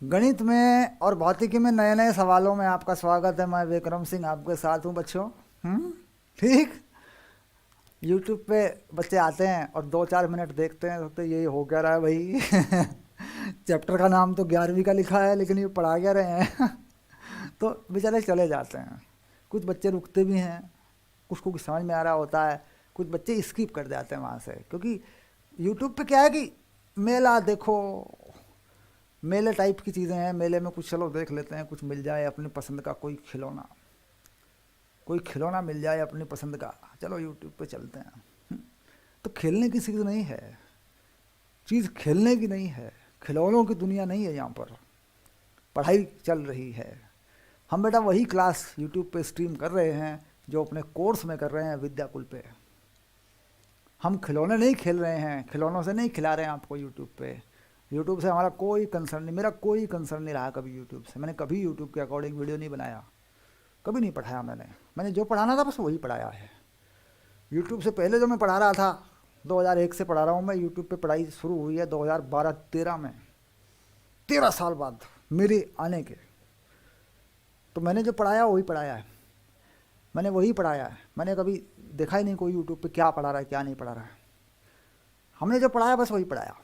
गणित में और भौतिकी में नए नए सवालों में आपका स्वागत है। मैं विक्रम सिंह आपके साथ हूँ बच्चों। ठीक, यूट्यूब पे बच्चे आते हैं और 2-4 मिनट देखते हैं, तो यही हो क्या रहा है भाई चैप्टर का नाम तो 11वीं का लिखा है, लेकिन ये पढ़ा क्या रहे हैं तो बेचारे चले जाते हैं। कुछ बच्चे रुकते भी हैं, कुछ को समझ में आ रहा होता है, कुछ बच्चे स्किप कर जाते हैं वहाँ से। क्योंकि यूट्यूब पे क्या है कि मेला देखो, मेले टाइप की चीज़ें हैं, मेले में कुछ चलो देख लेते हैं, कुछ मिल जाए अपनी पसंद का, कोई खिलौना मिल जाए अपनी पसंद का, चलो यूट्यूब पे चलते हैं। तो खेलने की चीज़ नहीं है, चीज़ खेलने की नहीं है, खिलौनों की दुनिया नहीं है, यहाँ पर पढ़ाई चल रही है। हम बेटा वही क्लास यूट्यूब पे स्ट्रीम कर रहे हैं जो अपने कोर्स में कर रहे हैं विद्याकुल पे। हम खिलौने नहीं खेल रहे हैं, खिलौनों से नहीं खिला रहे हैं आपको यूट्यूब पे। यूट्यूब से हमारा कोई कंसर्न नहीं, मेरा कोई कंसर्न नहीं रहा कभी यूट्यूब से। मैंने कभी यूट्यूब के अकॉर्डिंग वीडियो नहीं बनाया, कभी नहीं पढ़ाया मैंने जो पढ़ाना था बस वही पढ़ाया है। यूट्यूब से पहले जो मैं पढ़ा रहा था, 2001 से पढ़ा रहा हूँ मैं। यूट्यूब पे पढ़ाई शुरू हुई है 2012-13 में, 13 साल बाद मेरे आने के। तो मैंने जो पढ़ाया वही पढ़ाया है, मैंने वही पढ़ाया है, मैंने कभी देखा ही नहीं कोई यूट्यूब पे क्या पढ़ा रहा है क्या नहीं पढ़ा रहा है। हमने जो पढ़ाया बस वही पढ़ाया।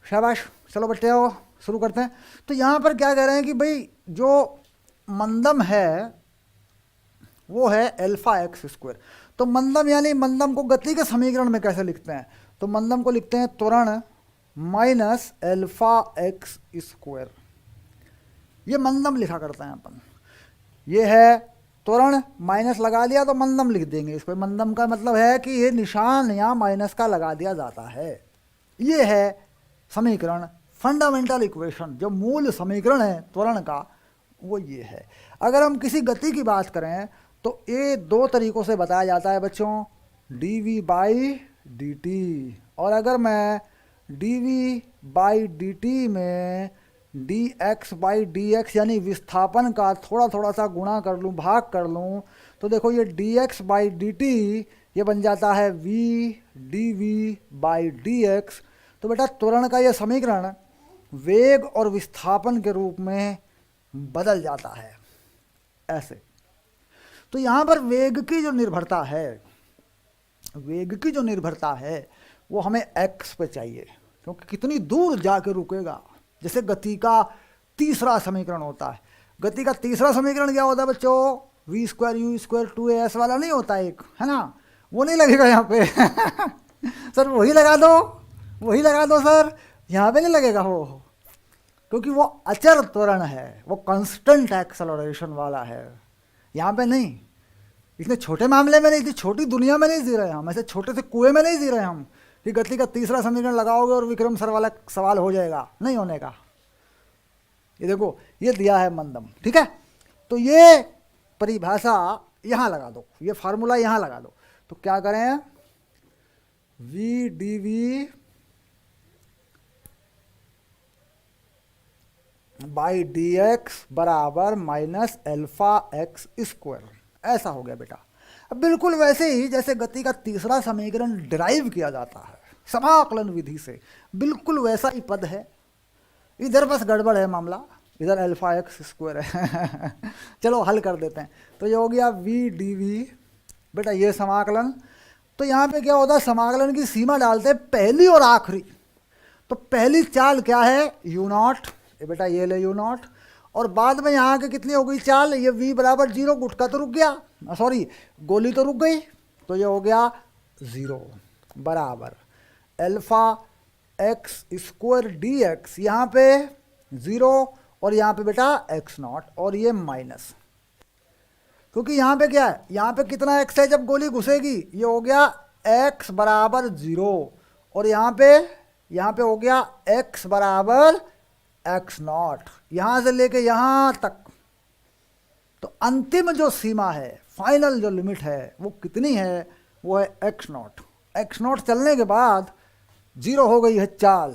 शाबाश, चलो बच्चे आओ शुरू करते हैं। तो यहाँ पर क्या कह रहे हैं कि भाई जो मंदम है वो है अल्फा एक्स स्क्वायर। तो मंदम यानी मंदम को गति के समीकरण में कैसे लिखते हैं? तो मंदम को लिखते हैं त्वरण माइनस अल्फा एक्स स्क्वायर। ये मंदम लिखा करते हैं अपन। ये है त्वरण, माइनस लगा दिया तो मंदम लिख देंगे इसको। मंदम का मतलब है कि ये निशान यहाँ माइनस का लगा दिया जाता है। ये है समीकरण, फंडामेंटल इक्वेशन, जो मूल समीकरण है त्वरण का वो ये है। अगर हम किसी गति की बात करें तो ये दो तरीक़ों से बताया जाता है बच्चों, d we by D t. और अगर मैं d we by D t में d x by D x यानी विस्थापन का थोड़ा थोड़ा सा गुणा कर लूँ, भाग कर लूँ, तो देखो ये D x by D T ये बन जाता है V D we by D X. तो बेटा त्वरण का ये समीकरण वेग और विस्थापन के रूप में बदल जाता है ऐसे। तो यहाँ पर वेग की जो निर्भरता है, वेग की जो निर्भरता है वो हमें एक्स पे चाहिए, क्योंकि कितनी दूर जाके रुकेगा। जैसे गति का तीसरा समीकरण होता है, गति का तीसरा समीकरण क्या होता है बच्चों? We square you square 2as वाला नहीं होता एक, है ना? वो नहीं लगेगा यहाँ पे सर वही लगा दो, वही लगा दो सर, यहाँ पे नहीं लगेगा वो, क्योंकि वो अचर त्वरण है, वो कांस्टेंट एक्सेलरेशन वाला है। यहाँ पे नहीं, इतने छोटे मामले में नहीं, इतनी छोटी दुनिया में नहीं जी रहे हम, ऐसे छोटे से कुएं में नहीं जी रहे हम कि गति का तीसरा समीकरण लगाओगे और विक्रम सर वाला सवाल हो जाएगा, नहीं होने का। ये देखो ये दिया है मंदम, ठीक है? तो ये परिभाषा यहाँ लगा दो, ये फार्मूला यहाँ लगा दो। तो क्या करें? V D we by D X बराबर माइनस अल्फा एक्स स्क्वायर, ऐसा हो गया बेटा। अब बिल्कुल वैसे ही जैसे गति का तीसरा समीकरण डिराइव किया जाता है समाकलन विधि से, बिल्कुल वैसा ही पद है। इधर बस गड़बड़ है मामला, इधर अल्फा एक्स स्क्वायर है चलो हल कर देते हैं। तो ये हो गया वी डी वी, बेटा ये समाकलन। तो यहाँ पे क्या होता है, समाकलन की सीमा डालते हैं पहली और आखिरी। तो पहली चाल क्या है? यू नॉट, ये बेटा ये ले यू नॉट, और बाद में यहाँ के कितनी हो गई चाल? ये v बराबर 0, गुटका तो रुक गया, सॉरी गोली तो रुक गई, तो ये हो गया 0 बराबर alpha X square D x, यहाँ पे 0 और यहाँ पे बेटा एक्स नॉट, और ये माइनस, क्योंकि यहाँ पे क्या है, यहाँ पे कितना एक्स है जब गोली घुसेगी? ये हो गया एक्स बराबर 0, और यहाँ पे हो गया एक्स बराबर एक्स नॉट, यहाँ से लेके यहाँ तक। तो अंतिम जो सीमा है, फाइनल जो लिमिट है वो कितनी है? वो है एक्स नॉट। एक्स नॉट चलने के बाद 0 हो गई है चाल।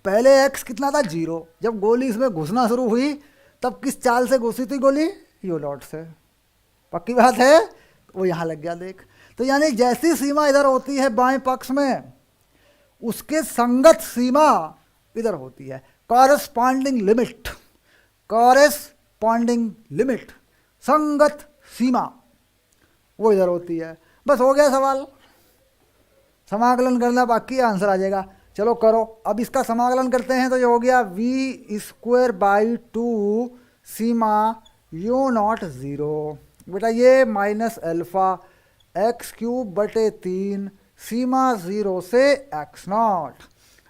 पहले एक्स कितना था? 0। जब गोली इसमें घुसना शुरू हुई तब किस चाल से घुसी थी गोली? यू नॉट से। पक्की बात है, वो यहाँ लग गया देख। तो यानी जैसी सीमा इधर होती है बाएं पक्ष में, उसके संगत सीमा इधर होती है, कॉरेस्पॉन्डिंग लिमिट, कॉरेस्पॉन्डिंग लिमिट, संगत सीमा वो इधर होती है। बस हो गया सवाल, समाकलन करना बाकी है, आंसर आ जाएगा। चलो करो, अब इसका समाकलन करते हैं। तो ये हो गया वी स्क्वायर बाई 2 सीमा यू नॉट 0, बेटा ये माइनस अल्फा एक्स क्यूब बटे 3 सीमा 0 से एक्स नॉट।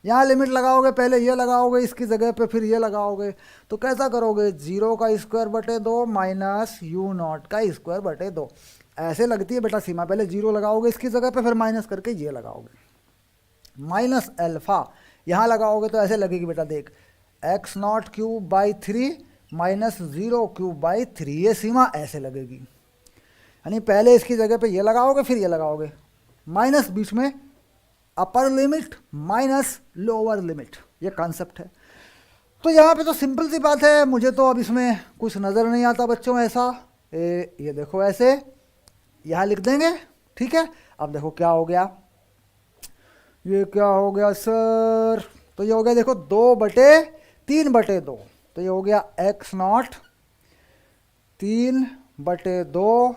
यहाँ लिमिट लगाओगे, पहले ये लगाओगे इसकी जगह पे, फिर ये लगाओगे, तो कैसा करोगे? 0 का स्क्वायर बटे 2 माइनस यू नॉट का स्क्वायर बटे 2, ऐसे लगती है बेटा सीमा। पहले 0 लगाओगे इसकी जगह पे, फिर माइनस करके ये लगाओगे, माइनस अल्फा यहाँ लगाओगे तो ऐसे लगेगी बेटा, देख x not cube by 3 minus 0 cube by 3, ये सीमा ऐसे लगेगी। यानी पहले इसकी जगह पे ये लगाओगे, फिर ये लगाओगे, माइनस बीच में upper limit minus lower limit, ये कॉन्सेप्ट है। तो यहाँ पे तो सिंपल सी बात है, मुझे तो अब इसमें कुछ नज़र नहीं आता बच्चों ऐसा। ये देखो ऐसे यहाँ लिख देंगे, ठीक है। अब देखो क्या हो गया, ये क्या हो गया सर? तो ये हो गया देखो 2/3/2, तो ये हो गया x0 3/2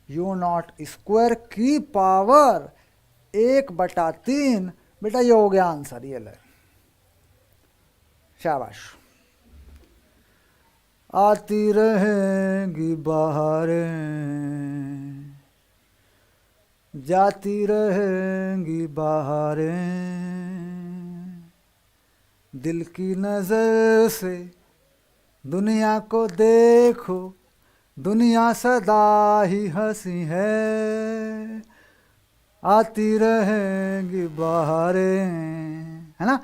u0 स्क्वायर की पावर 1/3। बेटा ये हो गया आंसर, ये ले, शाबाश। आती रहेंगी बहारें, जाती रहेंगी बहारें, दिल की नजर से दुनिया को देखो, दुनिया सदा ही हंसी है, आती रहेंगी बहारें, है ना।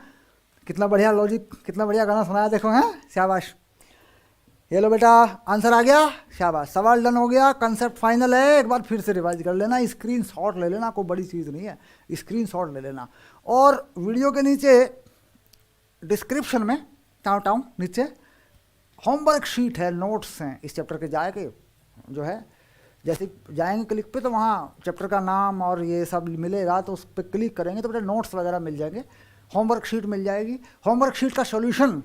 कितना बढ़िया लॉजिक, कितना बढ़िया गाना सुनाया, देखो हैं, शाबाश। ये लो बेटा आंसर आ गया, शाबाश, सवाल डन हो गया, कंसेप्ट फाइनल है। एक बार फिर से रिवाइज कर लेना, स्क्रीनशॉट ले लेना, कोई बड़ी चीज़ नहीं है, स्क्रीनशॉट ले लेना। और वीडियो के नीचे डिस्क्रिप्शन में टाँव टाँव नीचे होमवर्क शीट है, नोट्स हैं इस चैप्टर के, जाके जो है जैसे जाएंगे क्लिक पे तो वहाँ चैप्टर का नाम और ये सब मिलेगा, तो उस पर क्लिक करेंगे तो बेटा नोट्स वगैरह मिल जाएंगे, होमवर्क शीट मिल जाएगी। होमवर्क शीट का सॉल्यूशन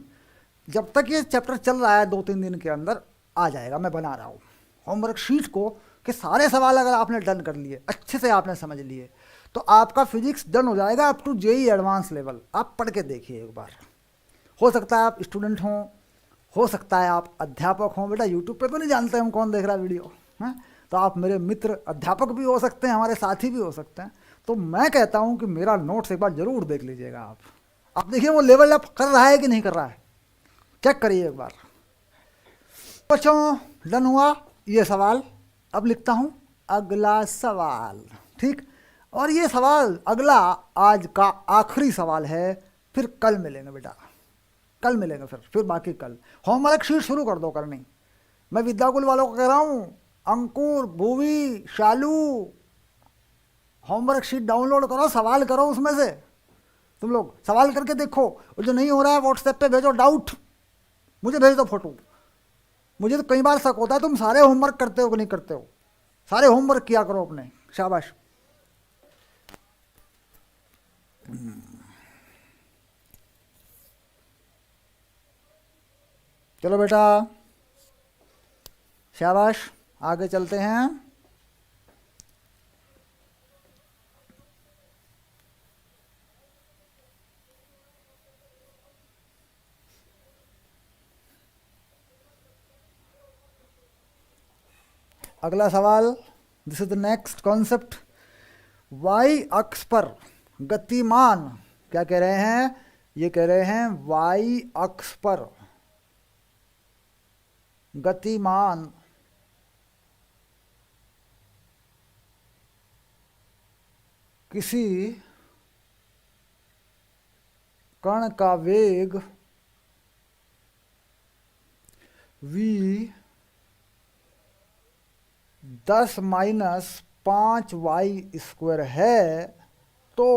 जब तक ये चैप्टर चल रहा है 2-3 दिन के अंदर आ जाएगा, मैं बना रहा हूँ होमवर्क शीट को, कि सारे सवाल अगर आपने डन कर लिए, अच्छे से आपने समझ लिए, तो आपका फिजिक्स डन हो जाएगा up to JEE advance level. आप पढ़ के देखिए एक बार, हो सकता है आप स्टूडेंट हों, हो सकता है आप अध्यापक हों। बेटा यूट्यूब पे तो नहीं जानते हम कौन देख रहा है वीडियो, हैं, तो आप मेरे मित्र अध्यापक भी हो सकते हैं, हमारे साथी भी हो सकते हैं। तो मैं कहता हूँ कि मेरा नोट्स एक बार ज़रूर देख लीजिएगा आप देखिए वो लेवल अप कर रहा है कि नहीं कर रहा है, चेक करिए एक बार। बच्चों डन हुआ ये सवाल, अब लिखता हूँ अगला सवाल, ठीक। और ये सवाल अगला आज का आखिरी सवाल है, फिर कल मिलेंगे बेटा, कल मिलेंगे फिर बाकी कल। होमवर्क शीट शुरू कर दो करनी, मैं विद्याकुल वालों को कह रहा हूँ, अंकुर, भूवी, शालू, होमवर्क शीट डाउनलोड करो, सवाल करो उसमें से, तुम लोग सवाल करके देखो, और जो नहीं हो रहा है व्हाट्सएप पे भेजो डाउट, मुझे भेज दो फोटो। मुझे तो कई बार शक होता है तुम सारे होमवर्क करते हो कि नहीं करते हो, सारे होमवर्क किया करो अपने, शाबाश। चलो बेटा शाबाश, आगे चलते हैं। अगला सवाल, this is the next concept. Y अक्ष पर गतिमान, क्या कह रहे हैं, ये कह रहे हैं वाई अक्ष पर गतिमान किसी कण का वेग v 10-5y² है, तो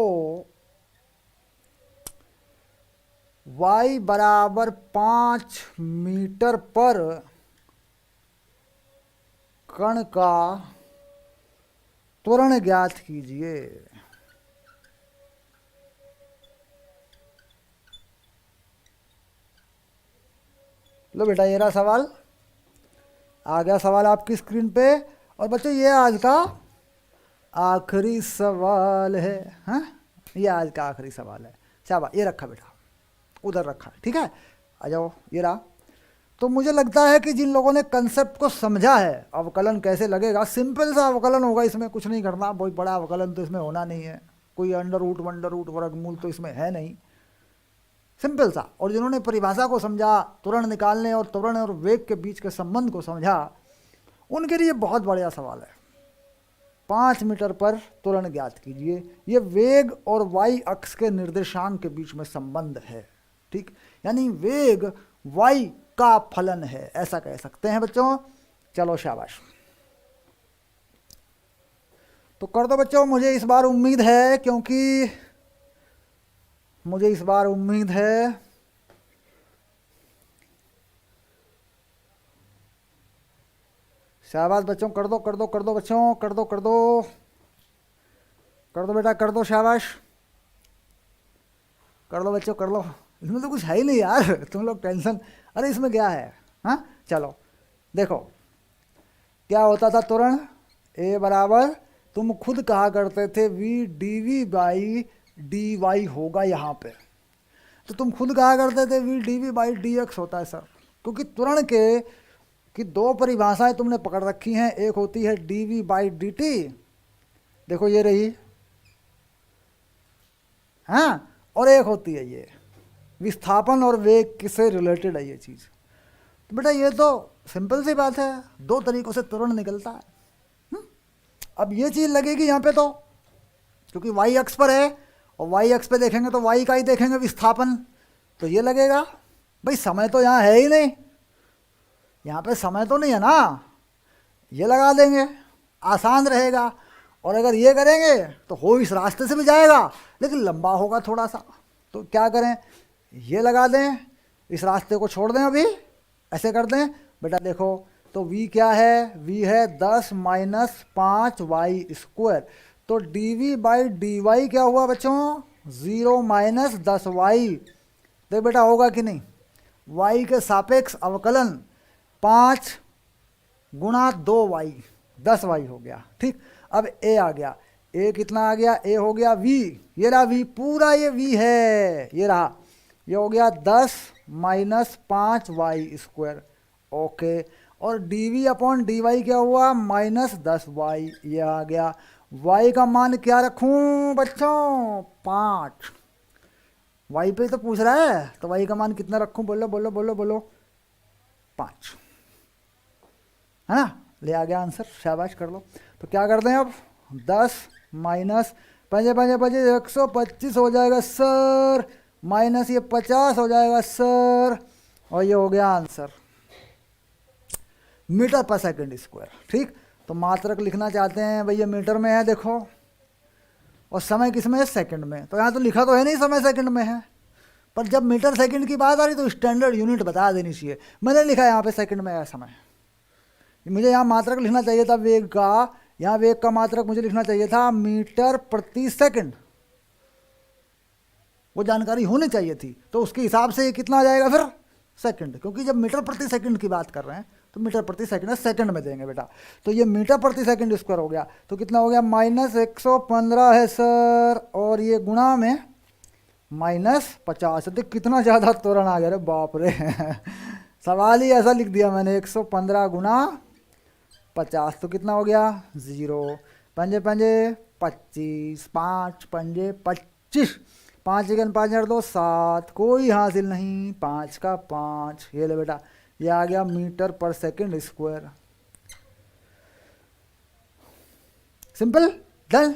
y बराबर 5 मीटर पर कण का त्वरण ज्ञात कीजिए। लो बेटा ये रहा सवाल, आ गया सवाल आपकी स्क्रीन पे। और बच्चों ये आज का आखिरी सवाल है, हाँ ये आज का आखिरी सवाल है, शाबाश। ये रखा बेटा, उधर रखा, ठीक है, आ जाओ, ये रहा। तो मुझे लगता है कि जिन लोगों ने कंसेप्ट को समझा है, अवकलन कैसे लगेगा, सिंपल सा अवकलन होगा, इसमें कुछ नहीं करना, बहुत बड़ा अवकलन तो इसमें होना नहीं है, कोई अंडर रूट वर्गमूल तो इसमें है नहीं, सिंपल सा। और जिन्होंने परिभाषा को समझा, त्वरण निकालने और त्वरण और वेग के बीच के संबंध को समझा, उनके लिए बहुत बढ़िया सवाल है। 5 मीटर पर त्वरण ज्ञात कीजिए, ये वेग और वाई अक्ष के निर्देशांक के बीच में संबंध है, ठीक, यानी वेग वाई का फलन है, ऐसा कह सकते हैं बच्चों। चलो शाबाश, तो कर दो बच्चों। मुझे इस बार उम्मीद है, क्योंकि मुझे इस बार उम्मीद है शाबाश बच्चों, कर दो कर दो कर दो बच्चों, कर दो कर दो कर दो बेटा, कर दो, शाबाश, कर लो बच्चों, कर लो। इसमें तो कुछ है ही नहीं यार, तुम लोग टेंशन, अरे इसमें क्या है। हाँ चलो देखो क्या होता था त्वरण, ए बराबर तुम खुद कहा करते थे V D we by D Y होगा यहाँ पे, तो तुम खुद कहा करते थे V D we by D X होता है सर, क्योंकि त्वरण के की दो परिभाषाएं तुमने पकड़ रखी हैं, एक होती है D we by D T, देखो ये रही, हाँ, और एक होती है ये विस्थापन और वेग किससे रिलेटेड है ये चीज़। तो बेटा ये तो सिंपल सी बात है, दो तरीकों से त्वरण निकलता है। अब ये चीज़ लगेगी यहाँ पे तो, क्योंकि वाई अक्ष पर है और वाई अक्ष पे देखेंगे तो वाई का ही देखेंगे विस्थापन, तो ये लगेगा। भाई समय तो यहाँ है ही नहीं, यहाँ पे समय तो नहीं है ना, ये लगा देंगे, आसान रहेगा। और अगर ये करेंगे तो हो इस रास्ते से भी जाएगा लेकिन लंबा होगा थोड़ा सा, तो क्या करें, ये लगा दें, इस रास्ते को छोड़ दें, अभी ऐसे कर दें। बेटा देखो तो v क्या है, v है 10 माइनस 5 वाई स्क्वायर, तो D we by D Y क्या हुआ बच्चों, 0 माइनस 10 वाई। देख बेटा होगा कि नहीं, y के सापेक्ष अवकलन 5 गुणा 2 वाई, 10 वाई हो गया। ठीक, अब a आ गया, a कितना आ गया, a हो गया v, ये रहा v, पूरा ये v है, ये रहा, ये हो गया 10 माइनस 5 वाई स्क्वायर, ओके। और D V upon D Y क्या हुआ, माइनस 10 वाई, ये आ गया। y का मान क्या रखूं बच्चों, 5, y पे तो पूछ रहा है, तो y का मान कितना रखूं, बोलो बोलो बोलो बोलो, 5, है ना, ले आ गया आंसर, शाबाश कर लो। तो क्या करते हैं अब, 10 माइनस 5 5 5 125 हो जाएगा सर, माइनस ये 50 हो जाएगा सर, और ये हो गया आंसर, मीटर पर सेकंड स्क्वायर। ठीक, तो मात्रक लिखना चाहते हैं भैया मीटर में है देखो, और समय किस में है, सेकंड में, तो यहाँ तो लिखा तो है नहीं समय सेकंड में है, पर जब मीटर सेकंड की बात आ रही तो स्टैंडर्ड यूनिट बता देनी चाहिए। मैंने लिखा यहाँ पे सेकंड में है समय, मुझे यहाँ मात्रक लिखना चाहिए था वेग का, यहाँ वेग का मात्रक मुझे लिखना चाहिए था मीटर प्रति सेकंड, वो जानकारी होनी चाहिए थी, तो उसके हिसाब से कितना आ जाएगा फिर सेकंड, क्योंकि जब मीटर प्रति सेकंड की बात कर रहे हैं तो मीटर प्रति सेकंड सेकंड में देंगे बेटा, तो ये मीटर प्रति सेकंड स्क्वायर हो गया, तो कितना हो गया, माइनस 115 है सर, और ये गुणा में माइनस 50, तो कितना ज़्यादा त्वरण आ गया रे बाप रे सवाल ही ऐसा लिख दिया मैंने, 115 गुणा 50, तो कितना हो गया 0, 5 5 25, 5 5 25, 5 1 5 2 7, कोई हासिल नहीं, 5 का 5, ये ले बेटा, ये आ गया मीटर पर सेकंड स्क्वायर। Simple done.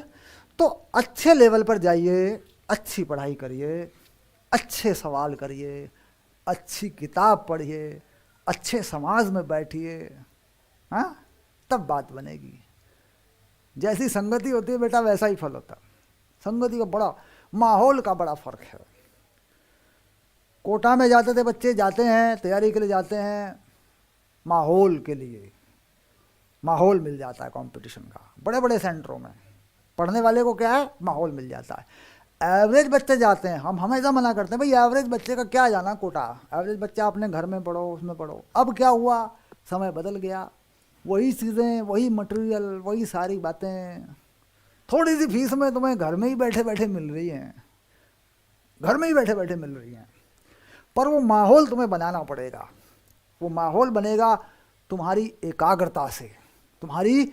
तो अच्छे लेवल पर जाइए, अच्छी पढ़ाई करिए, अच्छे सवाल करिए, अच्छी किताब पढ़िए, अच्छे समाज में बैठिए, हाँ, तब बात बनेगी। जैसी संगति होती है बेटा वैसा ही फल होता है, संगति का बड़ा, माहौल का बड़ा फर्क है। कोटा में जाते थे बच्चे, जाते हैं तैयारी के लिए जाते हैं, माहौल के लिए, माहौल मिल जाता है कंपटीशन का, बड़े बड़े सेंटरों में पढ़ने वाले को क्या है, माहौल मिल जाता है। एवरेज बच्चे जाते हैं, हम हमेशा मना करते हैं भाई एवरेज बच्चे का क्या जाना कोटा, एवरेज बच्चा अपने घर में पढ़ो, उसमें पढ़ो। अब क्या हुआ, समय बदल गया, वही चीज़ें, वही मटेरियल, वही सारी बातें थोड़ी सी फीस में तुम्हें घर में ही बैठे बैठे मिल रही हैं, घर में ही बैठे बैठे मिल रही हैं, पर वो माहौल तुम्हें बनाना पड़ेगा। वो माहौल बनेगा तुम्हारी एकाग्रता से, तुम्हारी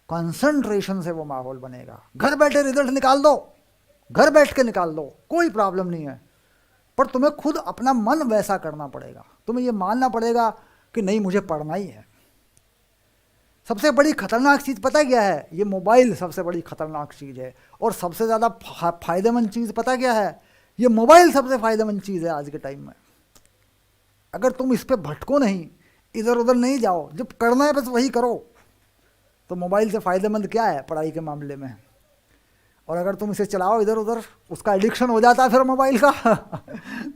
कंसंट्रेशन से वो माहौल बनेगा। घर बैठे रिजल्ट निकाल दो, घर बैठ के निकाल दो, कोई प्रॉब्लम नहीं है, पर तुम्हें खुद अपना मन वैसा करना पड़ेगा, तुम्हें ये मानना पड़ेगा कि नहीं मुझे पढ़ना ही है। सबसे बड़ी खतरनाक चीज़ पता क्या है, ये मोबाइल सबसे बड़ी खतरनाक चीज़ है, और सबसे ज़्यादा फ़ायदेमंद चीज़ पता क्या है, ये मोबाइल सबसे फ़ायदेमंद चीज़ है आज के टाइम में। अगर तुम इस पर भटको नहीं, इधर उधर नहीं जाओ, जब करना है बस वही करो, तो मोबाइल से फ़ायदेमंद क्या है पढ़ाई के मामले में। और अगर तुम इसे चलाओ इधर उधर, उसका एडिक्शन हो जाता है फिर मोबाइल का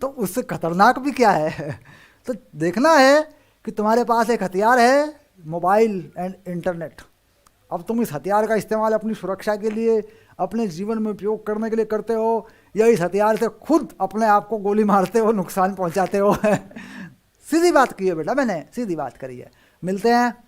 तो उससे खतरनाक भी क्या है। तो देखना है कि तुम्हारे पास एक हथियार है, मोबाइल एंड इंटरनेट। अब तुम इस हथियार का इस्तेमाल अपनी सुरक्षा के लिए, अपने जीवन में उपयोग करने के लिए करते हो, या इस हथियार से खुद अपने आप को गोली मारते हो, नुकसान पहुंचाते हो। सीधी बात की है बेटा, मैंने सीधी बात करी है। मिलते हैं